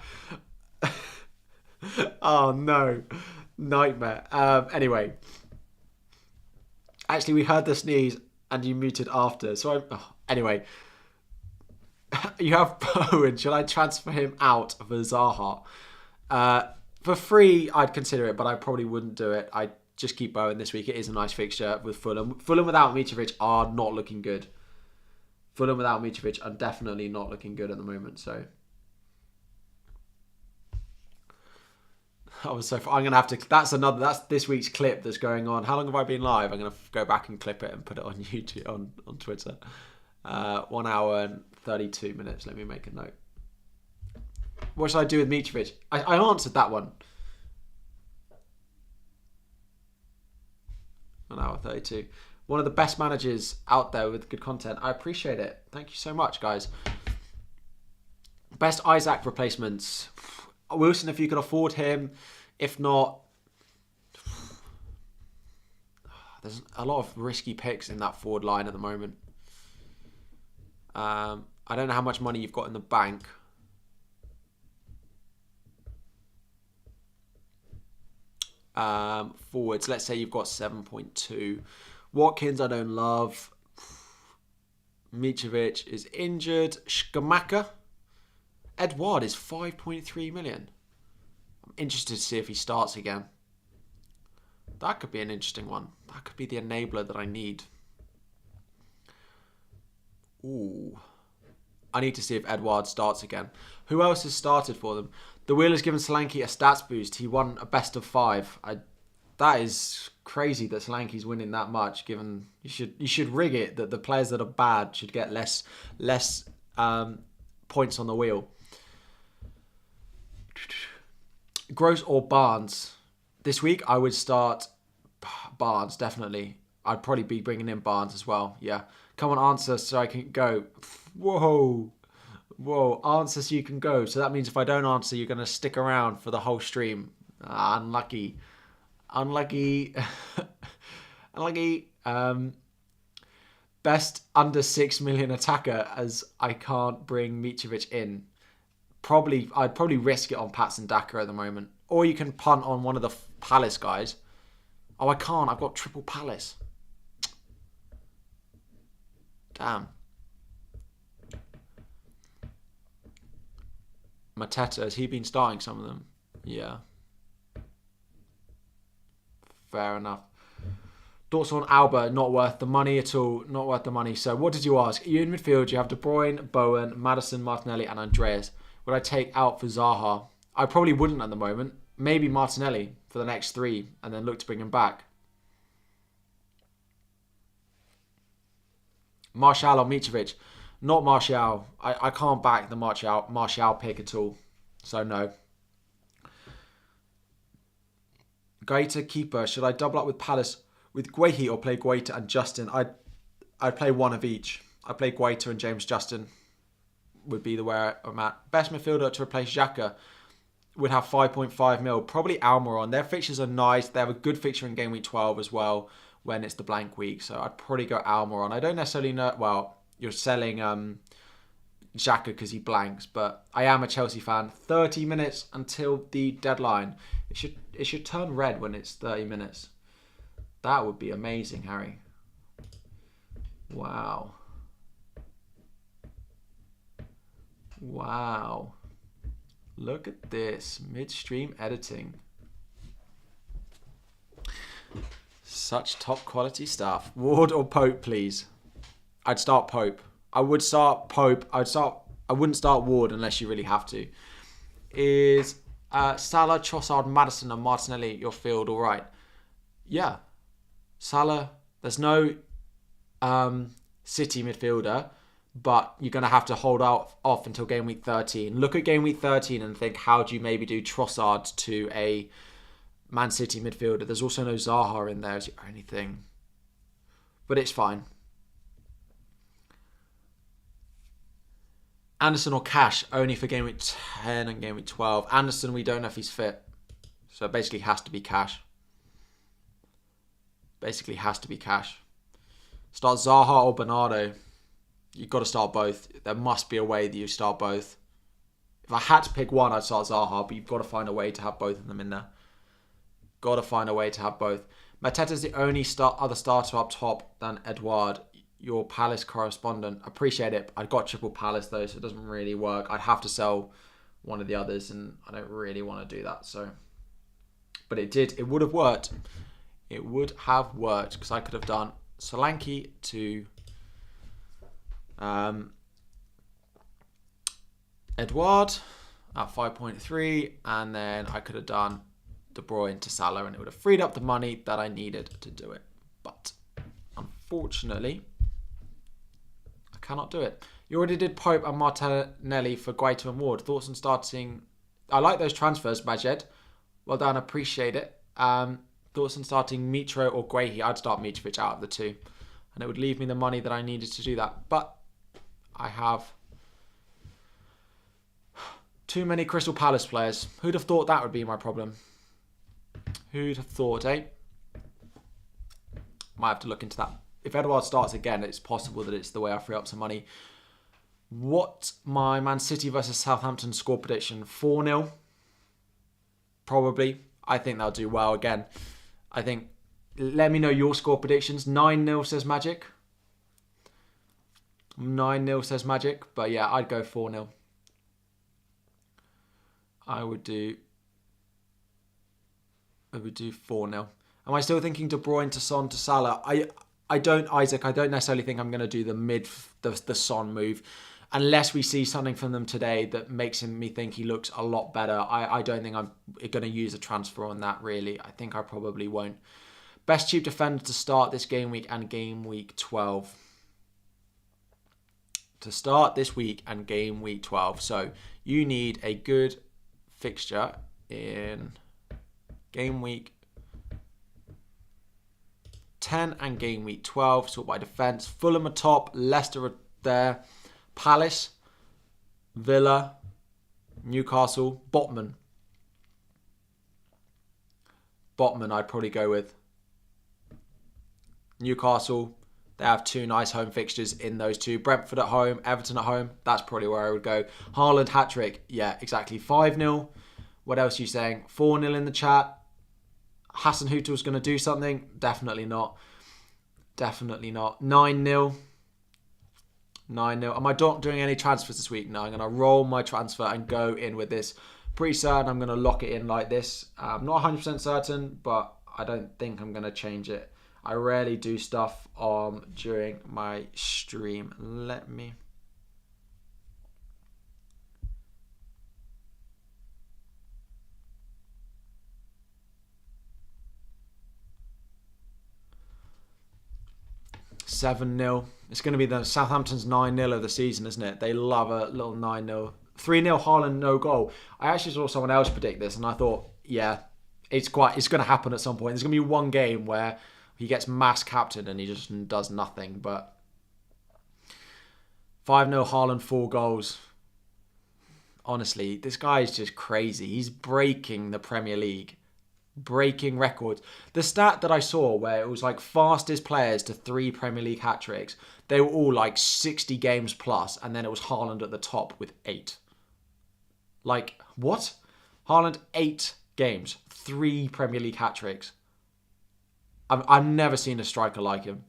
Oh, no. Nightmare. Anyway. Actually, we heard the sneeze and you muted after. So, anyway. You have Bowen. Shall I transfer him out for Zaha? For free, I'd consider it, but I probably wouldn't do it. I'd just keep Bowen this week. It is a nice fixture with Fulham. Fulham without Mitrovic are not looking good. Fulham without Mitrovic are definitely not looking good at the moment. So, I'm gonna have to. That's this week's clip that's going on. How long have I been live? I'm gonna go back and clip it and put it on YouTube on Twitter. 1 hour and 32 minutes. Let me make a note. What should I do with Mitrovic? I answered that one. 1 hour 32. One of the best managers out there with good content. I appreciate it. Thank you so much, guys. Best Isaac replacements. Wilson, if you can afford him. If not, there's a lot of risky picks in that forward line at the moment. I don't know how much money you've got in the bank. Forwards, let's say you've got 7.2. Watkins, I don't love. Mitrovic is injured. Skamaka. Edouard is 5.3 million. I'm interested to see if he starts again. That could be an interesting one. That could be the enabler that I need. Ooh. I need to see if Edouard starts again. Who else has started for them? The Wheel has given Solanke a stats boost. He won a best of 5. That is crazy that Solanke's winning that much. Given you should rig it that the players that are bad should get less points on the wheel. Gross or Barnes? This week I would start Barnes definitely. I'd probably be bringing in Barnes as well. Yeah. Come on, answer so I can go. Whoa. Answer so you can go. So that means if I don't answer, you're going to stick around for the whole stream. Unlucky. Unlucky. Best under 6 million attacker, as I can't bring Mitrovic in. I'd probably risk it on Pats and Daka at the moment. Or you can punt on one of the Palace guys. Oh, I can't. I've got triple Palace. Damn. Mateta, has he been starting some of them? Yeah. Fair enough. Thoughts on Alba? Not worth the money at all. Not worth the money. So what did you ask? You in midfield, you have De Bruyne, Bowen, Maddison, Martinelli and Andreas. Would I take out for Zaha? I probably wouldn't at the moment. Maybe Martinelli for the next 3 and then look to bring him back. Martial or Mitrovic? Not Martial. I can't back the Martial pick at all. So no. Guaita keeper. Should I double up with Palace with Guehi or play Guaita and Justin? I'd play one of each. I'd play Guaita and James Justin. Would be the way I'm at. Best midfielder to replace Xhaka would have 5.5 mil. Probably Almiron. Their fixtures are nice. They have a good fixture in Game Week 12 as well when it's the blank week. So I'd probably go Almiron. I don't necessarily know. Well, you're selling Xhaka because he blanks, but I am a Chelsea fan. 30 minutes until the deadline. It should turn red when it's 30 minutes. That would be amazing, Harry. Wow. Wow. Look at this. Midstream editing. Such top quality stuff. Ward or Pope, please? I'd start Pope. I would start Pope. I wouldn't start Ward unless you really have to. Is Salah, Trossard, Maddison and Martinelli your field all right? Yeah. Salah, there's no City midfielder, but you're going to have to hold off until Game Week 13. Look at Game Week 13 and think, how do you maybe do Trossard to a Man City midfielder? There's also no Zaha in there or anything. But it's fine. Anderson or Cash, only for Game Week 10 and Game Week 12. Anderson, we don't know if he's fit. So it basically has to be Cash. Basically has to be Cash. Start Zaha or Bernardo. You've got to start both. There must be a way that you start both. If I had to pick one, I'd start Zaha, but you've got to find a way to have both of them in there. Got to find a way to have both. Mateta's the only other starter up top than Edouard. Your Palace correspondent. Appreciate it. I've got triple Palace though, so it doesn't really work. I'd have to sell one of the others, and I don't really want to do that. So, but it did. It would have worked. It would have worked because I could have done Solanke to Edouard at 5.3, and then I could have done De Bruyne to Salah, and it would have freed up the money that I needed to do it. But unfortunately, I cannot do it. You already did Pope and Martinelli for Guaita and Ward. Thoughts on starting? I like those transfers, Majed. Well done, appreciate it. Thoughts on starting Mitro or Guehi? I'd start Mitrovic out of the two, and it would leave me the money that I needed to do that. But I have too many Crystal Palace players. Who'd have thought that would be my problem? Who'd have thought, eh? Might have to look into that. If Edouard starts again, it's possible that it's the way I free up some money. What my Man City versus Southampton score prediction? 4-0? Probably. I think they'll do well again. I think, let me know your score predictions. 9-0 says Magic. 9-0 says Magic. But yeah, I'd go 4-0. I would do 4-0. Am I still thinking De Bruyne to Son to Salah? I don't, Isaac. I don't necessarily think I'm going to do the Son move. Unless we see something from them today that makes me think he looks a lot better. I don't think I'm going to use a transfer on that, really. I think I probably won't. Best cheap defender to start this game week and game week 12. To start this week and game week 12. So you need a good fixture in game week 10 and game week 12. Sort by defence. Fulham are top. Leicester are there. Palace, Villa, Newcastle, Botman. Botman I'd probably go with. Newcastle, they have two nice home fixtures in those two. Brentford at home, Everton at home. That's probably where I would go. Haaland hat-trick. Yeah, exactly. 5-0. What else are you saying? 4-0 in the chat. Hassan Hüttel's going to do something? Definitely not. Definitely not. 9-0. 9-0. Am I not doing any transfers this week? No, I'm going to roll my transfer and go in with this. Pretty certain I'm going to lock it in like this. I'm not 100% certain, but I don't think I'm going to change it. I rarely do stuff during my stream. Let me... $7-0. It's going to be the Southampton's 9-0 of the season, isn't it? They love a little 9-0. 3-0 Haaland, no goal. I actually saw someone else predict this, and I thought, yeah, it's going to happen at some point. There's going to be one game where he gets mass captain and he just does nothing. But 5-0 Haaland, 4 goals. Honestly, this guy is just crazy. He's breaking the Premier League. Breaking records. The stat that I saw where it was like fastest players to 3 Premier League hat-tricks, they were all like 60 games plus, and then it was Haaland at the top with 8. Like, what? Haaland, 8 games, 3 Premier League hat-tricks. I've never seen a striker like him.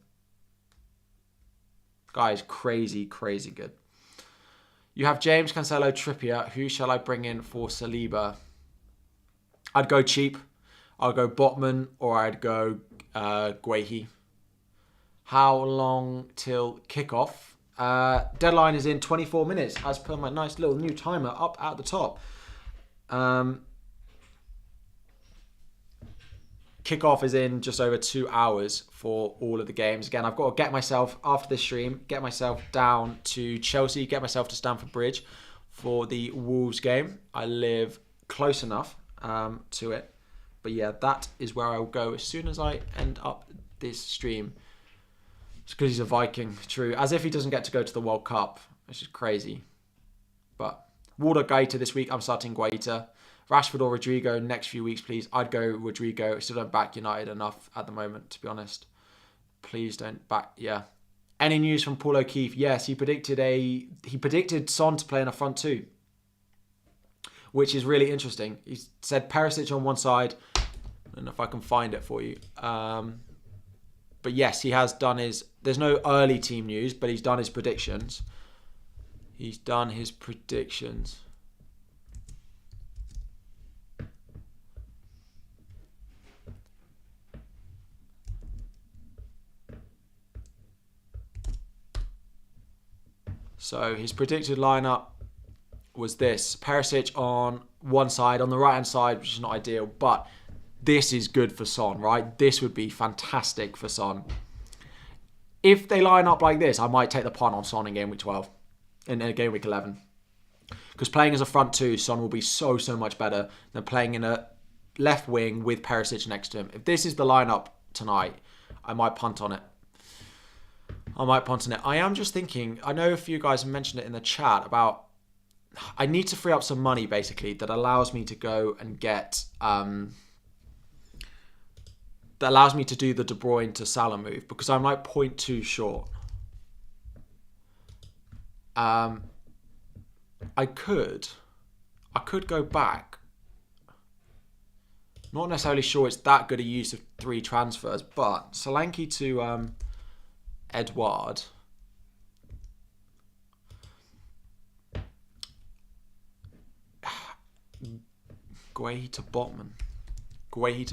Guy is crazy, crazy good. You have James, Cancelo, Trippier. Who shall I bring in for Saliba? I'd go cheap. I'll go Botman, or I'd go Guehi. How long till kickoff? Deadline is in 24 minutes, as per my nice little new timer up at the top. Kickoff is in just over 2 hours for all of the games. Again, I've got to get myself, after this stream, get myself down to Chelsea, get myself to Stamford Bridge for the Wolves game. I live close enough to it. But yeah, that is where I will go as soon as I end up this stream. It's because he's a Viking, true. As if he doesn't get to go to the World Cup. Which is crazy. But Waldo Guaita this week, I'm starting Guaita. Rashford or Rodrigo next few weeks, please. I'd go Rodrigo. I still don't back United enough at the moment, to be honest. Please don't back, yeah. Any news from Paul O'Keefe? Yes, he predicted Son to play in a front 2. Which is really interesting. He said Perisic on one side. I don't know if I can find it for you. But yes, he has done his... There's no early team news, but he's done his predictions. He's done his predictions. So his predicted lineup was this. Perisic on one side, on the right-hand side, which is not ideal, but this is good for Son, right? This would be fantastic for Son. If they line up like this, I might take the punt on Son in Game Week 12, in Game Week 11. Because playing as a front 2, Son will be so much better than playing in a left wing with Perisic next to him. If this is the lineup tonight, I might punt on it. I am just thinking, I know a few guys have mentioned it in the chat about I need to free up some money, basically, that allows me to go and get... that allows me to do the De Bruyne to Salah move, because I'm like 0.2 short. I could go back. Not necessarily sure it's that good a use of 3 transfers, but Solanke to Edouard... Guehi to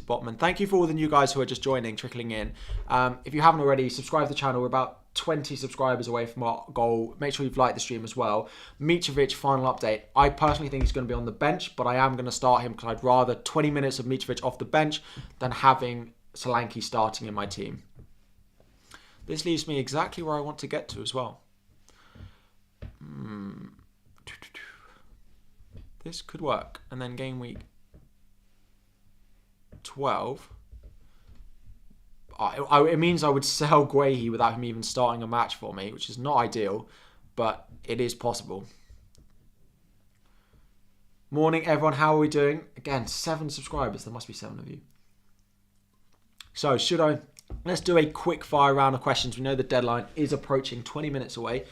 Botman. Thank you for all the new guys who are just joining, trickling in. If you haven't already, subscribe to the channel. We're about 20 subscribers away from our goal. Make sure you've liked the stream as well. Mitrovic, final update. I personally think he's going to be on the bench, but I am going to start him because I'd rather 20 minutes of Mitrovic off the bench than having Solanke starting in my team. This leaves me exactly where I want to get to as well. This could work. And then game week 12. It means I would sell Guehi without him even starting a match for me, which is not ideal, but it is possible. Morning, everyone. How are we doing? Again, 7 subscribers. There must be 7 of you. So, let's do a quick fire round of questions. We know the deadline is approaching, 20 minutes away.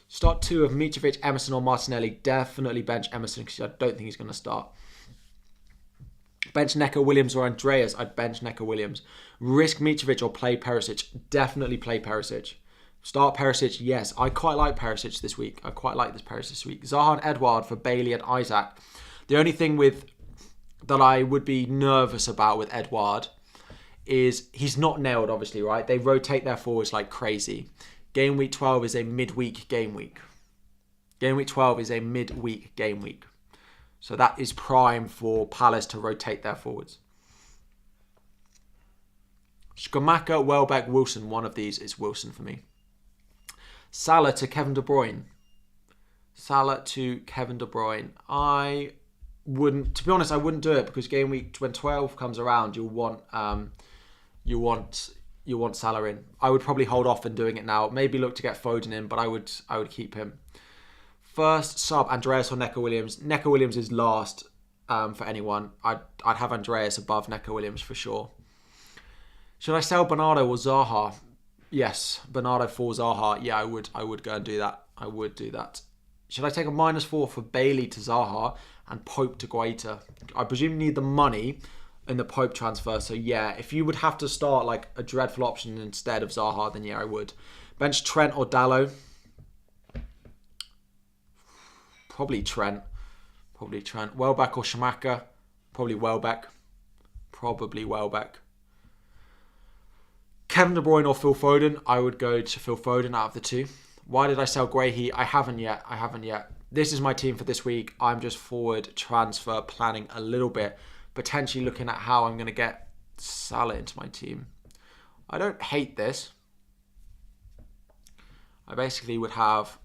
Start 2 of Mitrovic, Emerson or Martinelli. Definitely bench Emerson because I don't think he's going to start. Bench Neco Williams or Andreas. I'd bench Neco Williams. Risk Mitrovic or play Perisic. Definitely play Perisic. Start Perisic, yes. I quite like Perisic this week. I quite like this Perisic this week. Zaha and Edouard for Bailey and Isaac. The only thing that I would be nervous about with Edouard is he's not nailed, obviously, right? They rotate their forwards like crazy. Game week 12 is a midweek game week. Game week 12 is a midweek game week. So that is prime for Palace to rotate their forwards. Skamaka, Welbeck, Wilson. One of these is Wilson for me. Salah to Kevin De Bruyne. Salah to Kevin De Bruyne. I wouldn't, to be honest, I wouldn't do it because game week when 12 comes around, you'll want Salah in. I would probably hold off in doing it now. Maybe look to get Foden in, but I would keep him. First sub, Andreas or Neco Williams. Neco Williams is last for anyone. I'd have Andreas above Neco Williams for sure. Should I sell Bernardo or Zaha? Yes, Bernardo for Zaha. Yeah, I would go and do that. I would do that. Should I take a -4 for Bailey to Zaha and Pope to Guaita? I presume you need the money in the Pope transfer. So yeah, if you would have to start like a dreadful option instead of Zaha, then yeah, I would. Bench Trent or Dallo? Probably Trent. Welbeck or Shamaka? Probably Welbeck. Kevin De Bruyne or Phil Foden? I would go to Phil Foden out of the two. Why did I sell Guehi? I haven't yet. This is my team for this week. I'm just forward transfer planning a little bit. Potentially looking at how I'm going to get Salah into my team. I don't hate this. I basically would have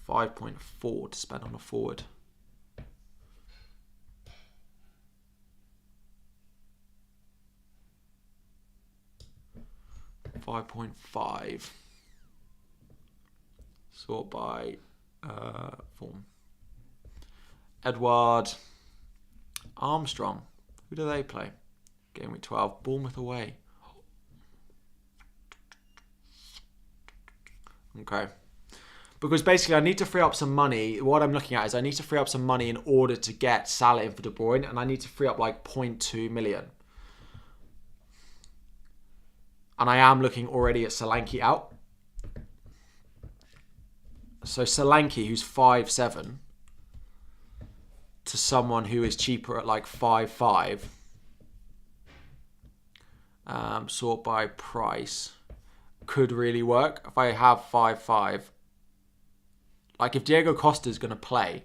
5.4 to spend on a forward. $5.5. Sort by form. Edward Armstrong. Who do they play? Game week 12. Bournemouth away. Okay. Because basically I need to free up some money. What I'm looking at is I need to free up some money in order to get Salah in for De Bruyne. And I need to free up like 0.2 million. And I am looking already at Solanke out. So Solanke, who's 5'7", to someone who is cheaper at like 5'5", sort by price, could really work. If I have 5'5", like if Diego Costa is going to play,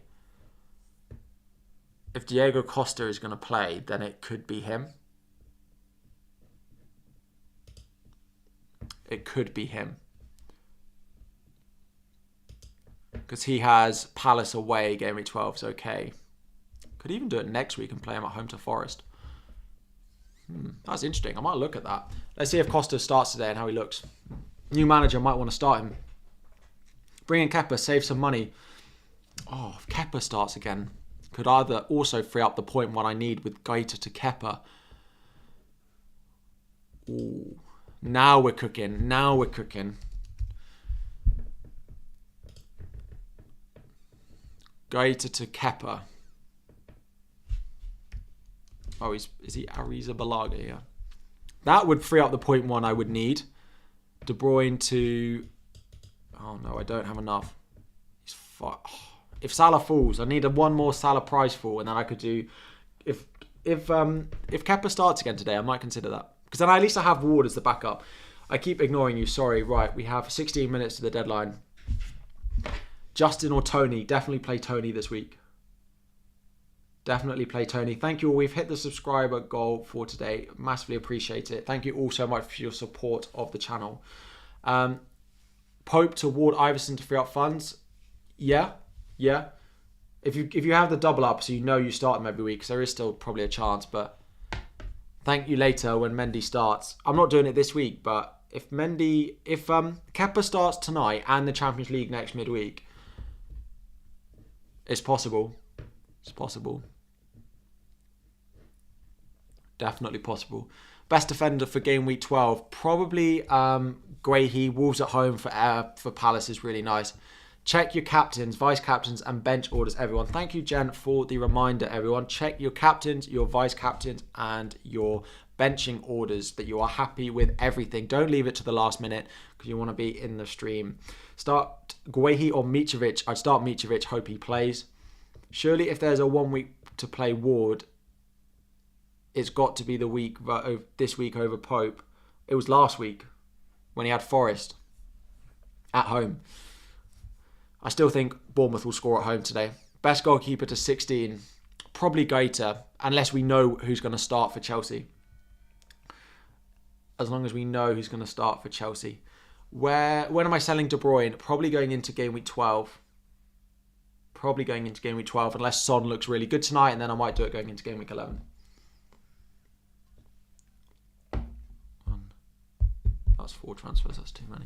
then it could be him. Because he has Palace away, game week 12 is okay. Could even do it next week and play him at home to Forest. That's interesting. I might look at that. Let's see if Costa starts today and how he looks. New manager might want to start him. Bring in Kepa, save some money. Oh, if Kepa starts again, could either also free up the 0.1 I need with Guaita to Kepa. Ooh. Now we're cooking. Guaita to Kepa. Oh, is he Ariza Balaga? Yeah. That would free up the 0.1 I would need. De Bruyne to... Oh no, I don't have enough. If Salah falls, I need one more Salah price fall, and then I could do... If Kepa starts again today, I might consider that. Because then at least I have Ward as the backup. I keep ignoring you, sorry. Right, we have 16 minutes to the deadline. Justin or Tony? Definitely play Tony this week. Thank you all. We've hit the subscriber goal for today. Massively appreciate it. Thank you all so much for your support of the channel. Pope to Ward Iverson to free up funds. Yeah. If you have the double up, so you know you start them every week, because there is still probably a chance, but thank you later when Mendy starts. I'm not doing it this week, but if Kepa starts tonight and the Champions League next midweek, it's possible. Definitely possible. Best defender for game week 12, probably Guehi. Wolves at home for Palace is really nice. Check your captains, vice captains, and bench orders, everyone. Thank you, Jen, for the reminder, everyone. Check your captains, your vice captains, and your benching orders, that you are happy with everything. Don't leave it to the last minute because you want to be in the stream. Start Guehi or Mitrovic. I'd start Mitrovic, hope he plays. Surely if there's a 1 week to play Ward, it's got to be this week over Pope. It was last week when he had Forest at home. I still think Bournemouth will score at home today. Best goalkeeper to 16, probably Gaeta, unless we know who's going to start for Chelsea. As long as we know who's going to start for Chelsea. When am I selling De Bruyne? Probably going into game week 12. Probably going into game week 12, unless Son looks really good tonight, and then I might do it going into game week 11. That's 4 transfers, that's too many.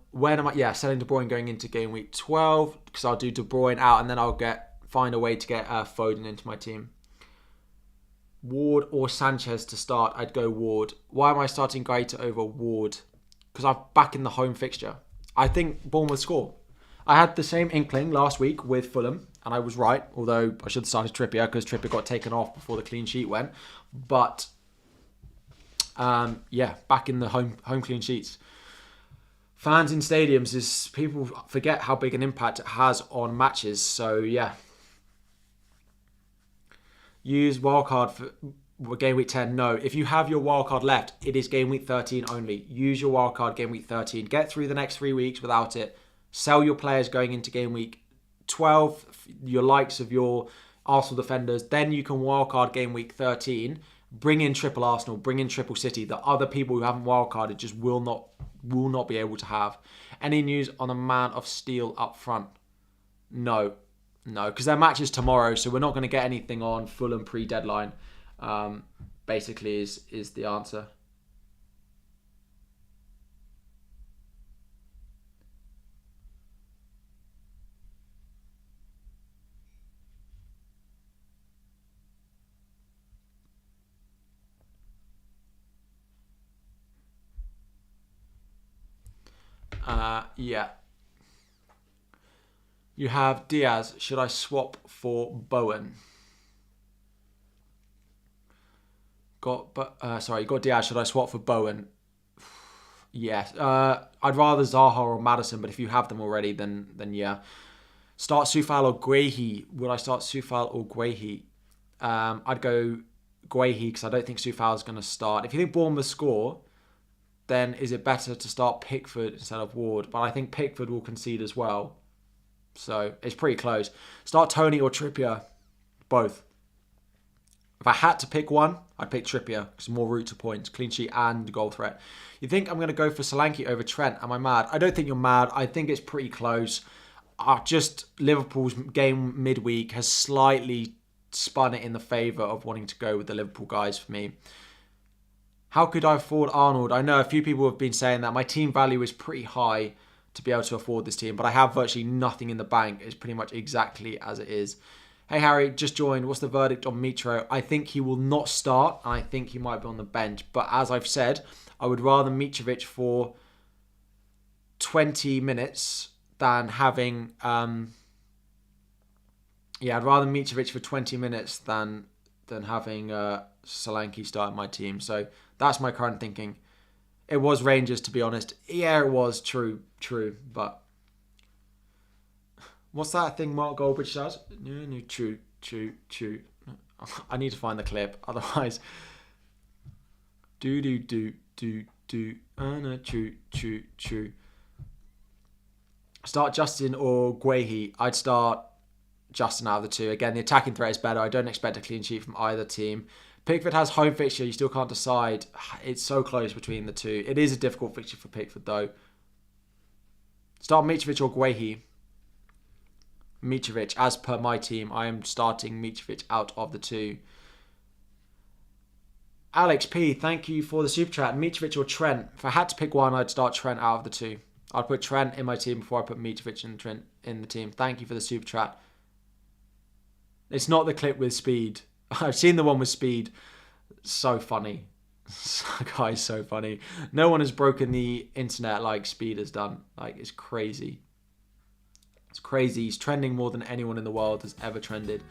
When am I? Yeah, selling De Bruyne going into game week 12, because I'll do De Bruyne out, and then I'll find a way to get Foden into my team. Ward or Sanchez to start, I'd go Ward. Why am I starting Gaeta over Ward? Because I'm back in the home fixture. I think Bournemouth score. I had the same inkling last week with Fulham, and I was right, although I should have started Trippier because Trippier got taken off before the clean sheet went. But, back in the home clean sheets. Fans in stadiums people forget how big an impact it has on matches. So, yeah. Use wildcard for game week 10. No, if you have your wildcard left, it is game week 13 only. Use your wildcard game week 13. Get through the next 3 weeks without it. Sell your players going into game week 12, your likes of your Arsenal defenders. Then you can wildcard game week 13. Bring in triple Arsenal, bring in triple City. The other people who haven't wildcarded just will not be able to have. Any news on a Man of Steel up front? No, because their match is tomorrow, so we're not going to get anything on Fulham pre-deadline. Basically, is the answer. Yeah. You have Diaz. Should I swap for Bowen? You got Diaz. Should I swap for Bowen? Yes. I'd rather Zaha or Maddison, but if you have them already, then yeah. Start Soufal or Guehi. Would I start Soufal or Guehi? I'd go Guehi because I don't think Soufal is going to start. If you think Bournemouth score, then is it better to start Pickford instead of Ward? But I think Pickford will concede as well. So it's pretty close. Start Tony or Trippier. Both. If I had to pick one, I'd pick Trippier because more route to points, clean sheet and goal threat. You think I'm going to go for Solanke over Trent? Am I mad? I don't think you're mad. I think it's pretty close. Just Liverpool's game midweek has slightly spun it in the favour of wanting to go with the Liverpool guys for me. How could I afford Arnold? I know a few people have been saying that. My team value is pretty high to be able to afford this team, but I have virtually nothing in the bank. It's pretty much exactly as it is. Hey Harry, just joined. What's the verdict on Mitro? I think he will not start, and I think he might be on the bench. But as I've said, I would rather Mitrovic for 20 minutes than having... I'd rather Mitrovic for 20 minutes than having Solanke start my team. So that's my current thinking. It was Rangers, to be honest. Yeah, it was. True. But what's that thing Mark Goldbridge does? No, true. I need to find the clip. Otherwise, do. No, true. Start Justin or Guehi. I'd start Justin out of the two. Again, the attacking threat is better. I don't expect a clean sheet from either team. Pickford has home fixture. You still can't decide. It's so close between the two. It is a difficult fixture for Pickford, though. Start Mitrovic or Guehi. Mitrovic, as per my team, I am starting Mitrovic out of the two. Alex P, thank you for the super chat. Mitrovic or Trent? If I had to pick one, I'd start Trent out of the two. I'd put Trent in my team before I put Mitrovic and Trent in the team. Thank you for the super chat. It's not the clip with Speed. I've seen the one with Speed. So funny. Guy's so funny. No one has broken the internet like Speed has done. Like, it's crazy. It's crazy. He's trending more than anyone in the world has ever trended.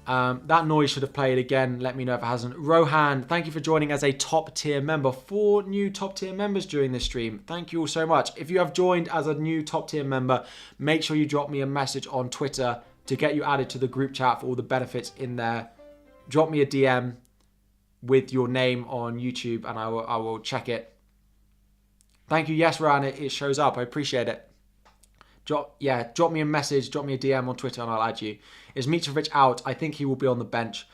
That noise should have played again. Let me know if it hasn't. Rohan, thank you for joining as a top tier member. 4 new top tier members during this stream. Thank you all so much. If you have joined as a new top tier member, make sure you drop me a message on Twitter to get you added to the group chat for all the benefits in there. Drop me a DM with your name on YouTube and I will check it. Thank you. Yes, Ryan, it shows up. I appreciate it. Drop me a message, drop me a DM on Twitter and I'll add you. Is Mitrovic out? I think he will be on the bench.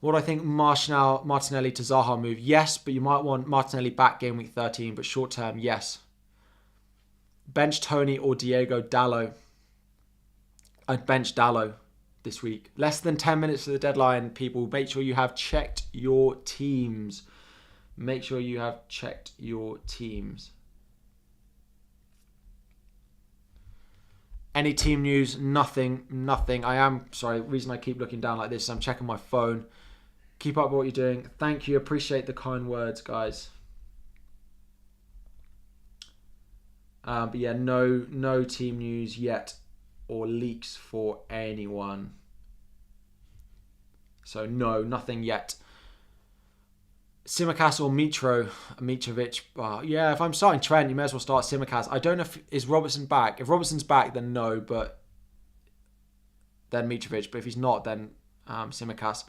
What do I think Martinelli to Zaha move? Yes, but you might want Martinelli back game week 13, but short term, yes. Bench Tony or Diego Dallo? I'd bench Dallo this week. Less than 10 minutes to the deadline, people. Make sure you have checked your teams. Make sure you have checked your teams. Any team news? Nothing. Sorry, the reason I keep looking down like this is I'm checking my phone. Keep up with what you're doing. Thank you. Appreciate the kind words, guys. But yeah, no team news yet or leaks for anyone. So no, nothing yet. Tsimikas or Mitrovic. Yeah, if I'm starting Trent, you may as well start Tsimikas. I don't know is Robertson back. If Robertson's back, then no, but then Mitrovic. But if he's not, then Tsimikas.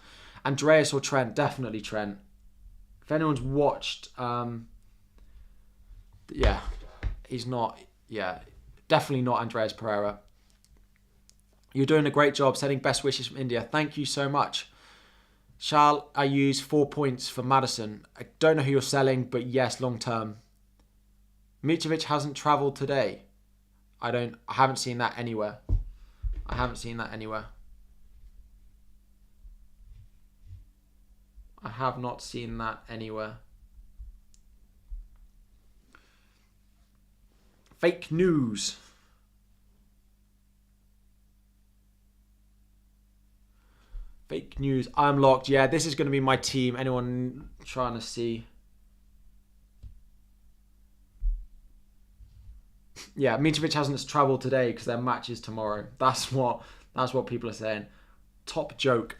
Andreas or Trent? Definitely Trent. If anyone's watched, he's not. Yeah, definitely not Andreas Pereira. You're doing a great job. Sending best wishes from India. Thank you so much. Shall I use 4 points for Madison? I don't know who you're selling, but yes, long term. Mitrovic hasn't travelled today. I haven't seen that anywhere. I have not seen that anywhere. Fake news. Fake news. I'm locked. Yeah, this is going to be my team. Anyone trying to see? Yeah, Mitrovic hasn't travelled today because their match is tomorrow. That's what people are saying. Top joke.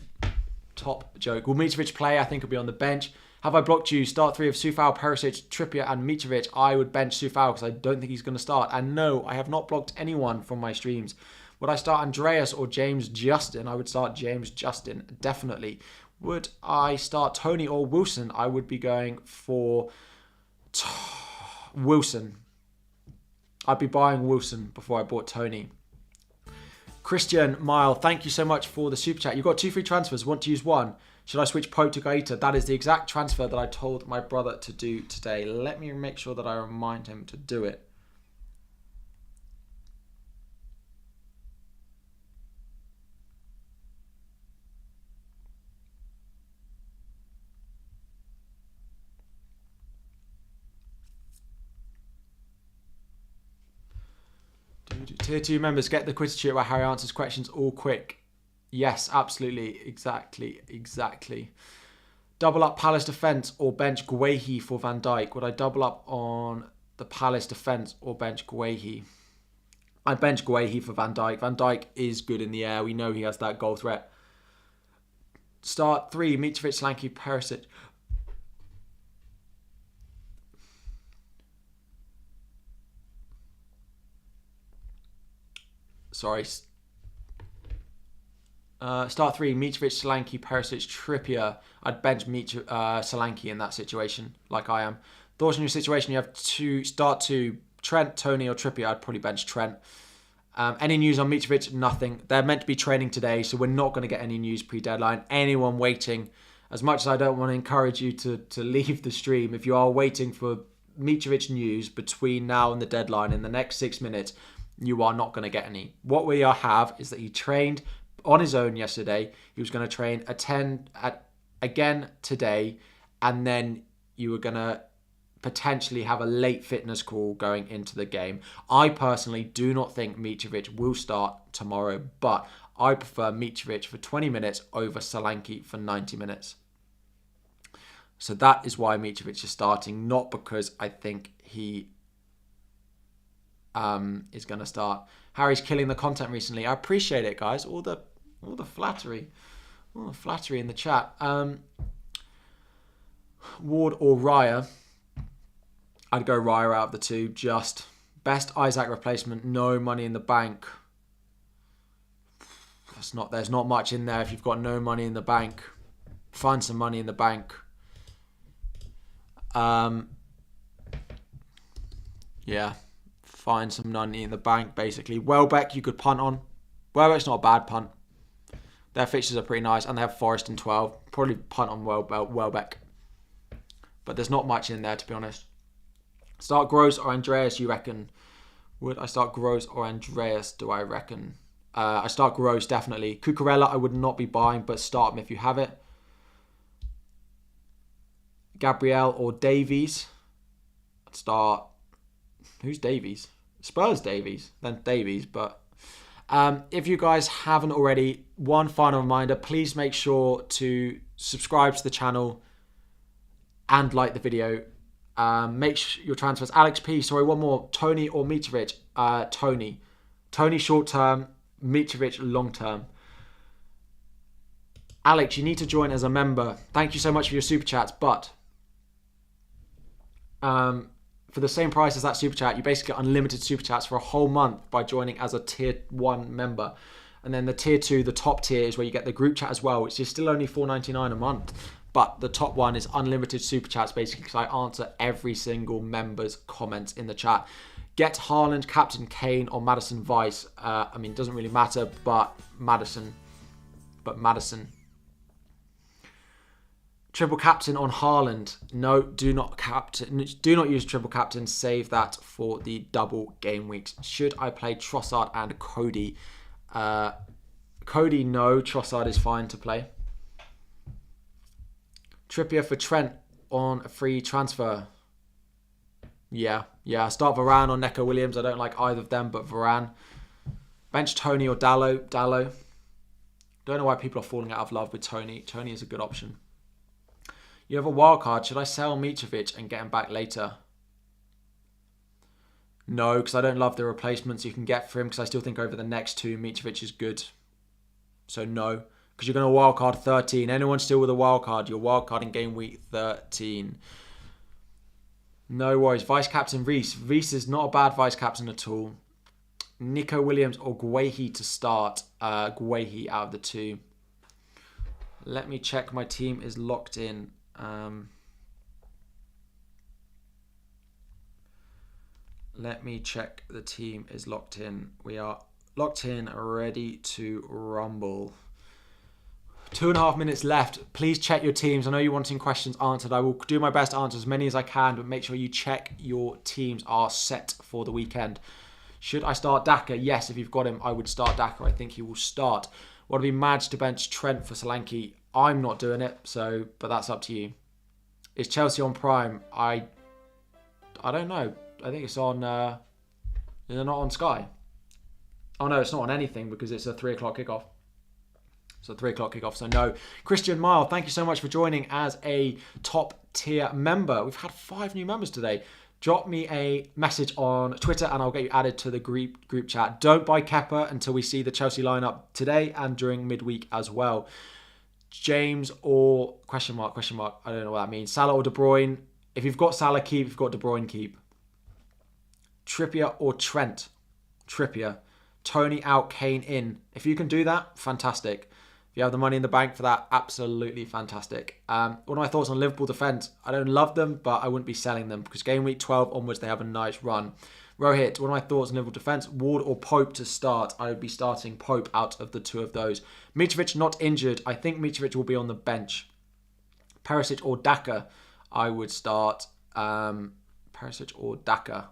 Will Mitrovic play? I think he'll be on the bench. Have I blocked you? Start 3 of Soufal, Perisic, Trippier and Mitrovic. I would bench Soufal because I don't think he's going to start. And no, I have not blocked anyone from my streams. Would I start Andreas or James Justin? I would start James Justin, definitely. Would I start Tony or Wilson? I would be going for Wilson. I'd be buying Wilson before I bought Tony. Christian Mile, thank you so much for the super chat. You've got 2 free transfers. Want to use one? Should I switch Pope to Gaeta? That is the exact transfer that I told my brother to do today. Let me make sure that I remind him to do it. Tier 2 members, get the quiz tutor where Harry answers questions all quick. Yes, absolutely. Exactly. Double up Palace defence or bench Guehi for Van Dijk. Would I double up on the Palace defence or bench Guehi? I bench Guehi for Van Dijk. Van Dijk is good in the air. We know he has that goal threat. Start 3, Mitrovic, Solanke, Perisic. Sorry. Start 3, Mitrovic, Solanke, Perisic, Trippier. I'd bench Solanke in that situation, like I am. Thoughts on your situation? You have start 2, Trent, Tony or Trippier. I'd probably bench Trent. Any news on Mitrovic? Nothing. They're meant to be training today, so we're not going to get any news pre-deadline. Anyone waiting, as much as I don't want to encourage you to leave the stream, if you are waiting for Mitrovic news between now and the deadline in the next 6 minutes, you are not going to get any. What we have is that he trained on his own yesterday. He was going to train again today, and then you were going to potentially have a late fitness call going into the game. I personally do not think Mitrovic will start tomorrow, but I prefer Mitrovic for 20 minutes over Solanke for 90 minutes. So that is why Mitrovic is starting, not because I think he is going to start. Harry's killing the content recently. I appreciate it, guys. All the flattery. All the flattery in the chat. Ward or Raya? I'd go Raya out of the two. Just best Isaac replacement. No money in the bank. There's not much in there if you've got no money in the bank. Find some money in the bank. Yeah, find some money in the bank, basically. Welbeck, you could punt on. Welbeck's not a bad punt. Their fixtures are pretty nice, and they have Forest in 12. Probably punt on Welbeck. But there's not much in there, to be honest. Start Gross or Andreas, you reckon? Would I start Gross or Andreas, do I reckon? I start Gross, definitely. Cucurella, I would not be buying, but start him if you have it. Gabriel or Davies. I'd start... Who's Davies? Spurs Davies. Then Davies, but... if you guys haven't already, one final reminder, please make sure to subscribe to the channel and like the video. Make sure your transfers. Alex P, sorry, one more. Tony or Mitrovic? Tony. Tony short term, Mitrovic long term. Alex, you need to join as a member. Thank you so much for your super chats, but for the same price as that super chat, you basically get unlimited super chats for a whole month by joining as a tier 1 member. And then the tier 2, the top tier, is where you get the group chat as well, which is still only $4.99 a month. But the top one is unlimited super chats, basically, because I answer every single member's comments in the chat. Get Haaland, Captain Kane, or Madison Vice. I mean, it doesn't really matter, but Madison. Triple captain on Haaland. No, do not use triple captain. Save that for the double game weeks. Should I play Trossard and Cody? Cody, no. Trossard is fine to play. Trippier for Trent on a free transfer. Yeah. Start Varane or Neco Williams. I don't like either of them, but Varane. Bench Tony or Dallo. Don't know why people are falling out of love with Tony. Tony is a good option. You have a wild card. Should I sell Mitrovic and get him back later? No, because I don't love the replacements you can get for him, because I still think over the next 2, Mitrovic is good. So no, because you're going to wild card 13. Anyone still with a wild card? You're wild card in game week 13. No worries. Vice captain Reece. Reece is not a bad vice captain at all. Nico Williams or Guehi to start. Guehi out of the 2. Let me check my team is locked in. Let me check the team is locked in. We are locked in, ready to rumble. 2.5 minutes left. Please check your teams. I know you're wanting questions answered. I will do my best to answer as many as I can, but make sure you check your teams are set for the weekend. Should I start Daka? Yes, if you've got him, I would start Daka. I think he will start. Would I be mad to bench Trent for Solanke? I'm not doing it, but that's up to you. Is Chelsea on Prime? I don't know. I think it's on... Is it not on Sky? Oh, no, it's not on anything because it's a 3 o'clock kickoff. It's a 3 o'clock kickoff, so no. Christian Mile, thank you so much for joining as a top tier member. We've had 5 new members today. Drop me a message on Twitter and I'll get you added to the group chat. Don't buy Kepa until we see the Chelsea lineup today and during midweek as well. James or question mark. I don't know what that means. Salah or De Bruyne. If you've got Salah, keep. If you've got De Bruyne, keep. Trippier or Trent. Trippier. Tony out, Kane in. If you can do that, fantastic. If you have the money in the bank for that, absolutely fantastic. One of my thoughts on Liverpool defence. I don't love them, but I wouldn't be selling them because game week 12 onwards, they have a nice run. Rohit, one of my thoughts on Liverpool defence. Ward or Pope to start. I would be starting Pope out of the 2 of those. Mitrovic not injured. I think Mitrovic will be on the bench. Perisic or Daka. I would start Perisic or Daka.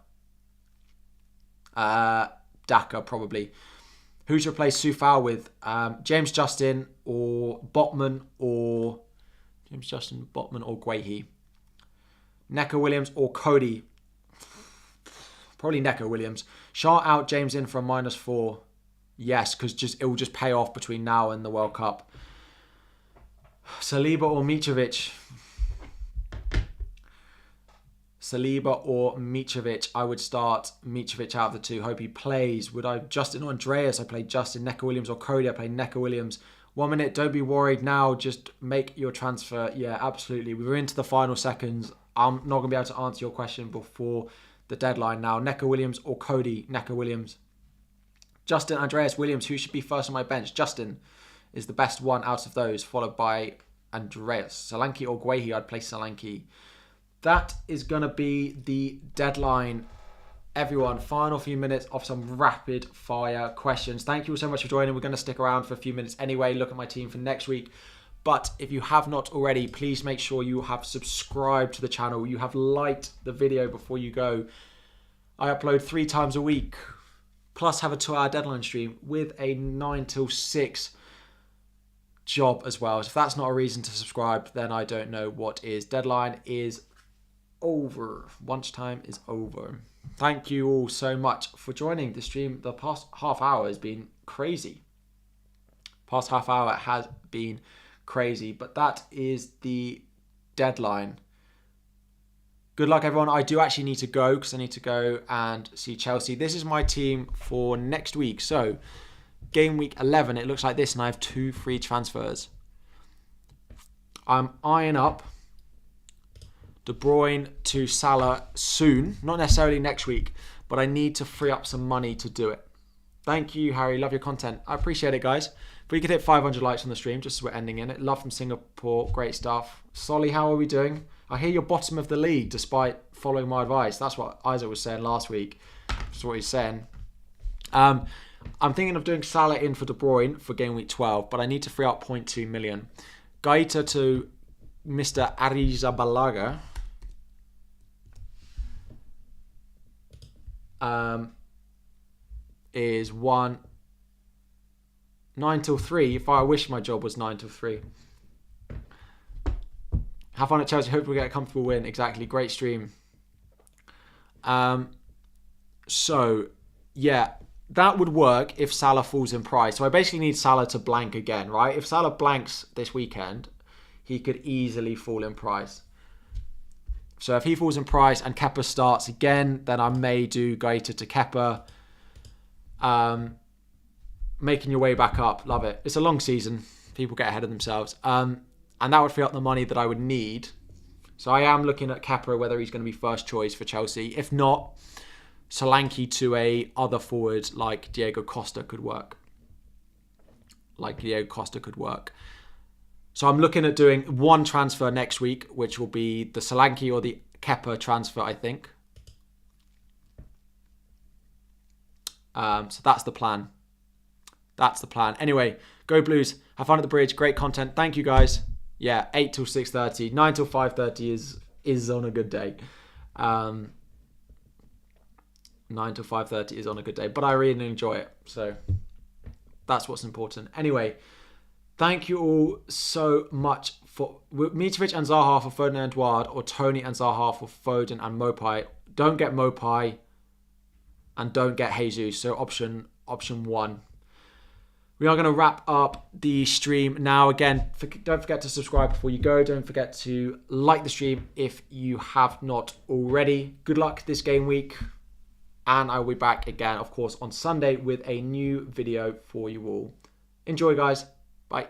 Daka probably. Who to replace Soufal with? James Justin or Botman or... Guehi. Neco Williams or Cody. Probably Neco Williams. Shah out, James in for a -4. Yes, because it will just pay off between now and the World Cup. Saliba or Mitrovic? Saliba or Mitrovic? I would start Mitrovic out of the 2. Hope he plays. Would I Justin or Andreas? I play Justin. Neco Williams or Cody? I play Neco Williams. 1 minute. Don't be worried now. Just make your transfer. Yeah, absolutely. We're into the final seconds. I'm not going to be able to answer your question before the deadline now. Neco Williams or Cody? Neco Williams. Justin, Andreas, Williams, who should be first on my bench? Justin is the best one out of those, followed by Andreas. Solanke or Guehi, I'd place Solanke. That is going to be the deadline. Everyone, final few minutes of some rapid fire questions. Thank you all so much for joining. We're going to stick around for a few minutes anyway, look at my team for next week. But if you have not already, please make sure you have subscribed to the channel. You have liked the video before you go. I upload 3 times a week, plus have a 2-hour deadline stream with a 9 till 6 job as well. So if that's not a reason to subscribe, then I don't know what is. Deadline is over. Lunchtime is over. Thank you all so much for joining the stream. The past half hour has been crazy. Past half hour has been crazy, but that is the deadline. Good luck, everyone. I do actually need to go because I need to go and see Chelsea. This is my team for next week. So, game week 11, it looks like this, and I have 2 free transfers. I'm eyeing up De Bruyne to Salah soon. Not necessarily next week, but I need to free up some money to do it. Thank you, Harry. Love your content. I appreciate it, guys. If we could hit 500 likes on the stream, just as we're ending in it. Love from Singapore. Great stuff. Solly, how are we doing? I hear you're bottom of the league despite following my advice. That's what Isaac was saying last week. That's what he's saying. I'm thinking of doing Salah in for De Bruyne for game week 12, but I need to free up 0.2 million. Gaeta to Mr. Arrizabalaga. Is 9 till 3. If I wish my job was 9 till 3. Have fun at Chelsea. Hope we get a comfortable win. Exactly. Great stream. So, yeah, that would work if Salah falls in price. So I basically need Salah to blank again, right? If Salah blanks this weekend, he could easily fall in price. So if he falls in price and Kepa starts again, then I may do Gaeta to Kepa. Making your way back up. Love it. It's a long season. People get ahead of themselves. And that would free up the money that I would need. So I am looking at Kepa, whether he's going to be first choice for Chelsea. If not, Solanke to a other forward like Diego Costa could work. So I'm looking at doing 1 transfer next week, which will be the Solanke or the Kepa transfer, I think. So that's the plan. Anyway, go Blues. Have fun at the bridge. Great content. Thank you, guys. Yeah, 8 till 6:30. 9 till 5:30 is on a good day. 9 till 5:30 is on a good day. But I really enjoy it. So that's what's important. Anyway, thank you all so much for Mitrovic and Zaha for Foden and Edouard, or Tony and Zaha for Foden and Mopai. Don't get Mopai and don't get Jesus. So option 1. We are going to wrap up the stream now. Again, don't forget to subscribe before you go. Don't forget to like the stream if you have not already. Good luck this game week. And I will be back again, of course, on Sunday with a new video for you all. Enjoy, guys. Bye.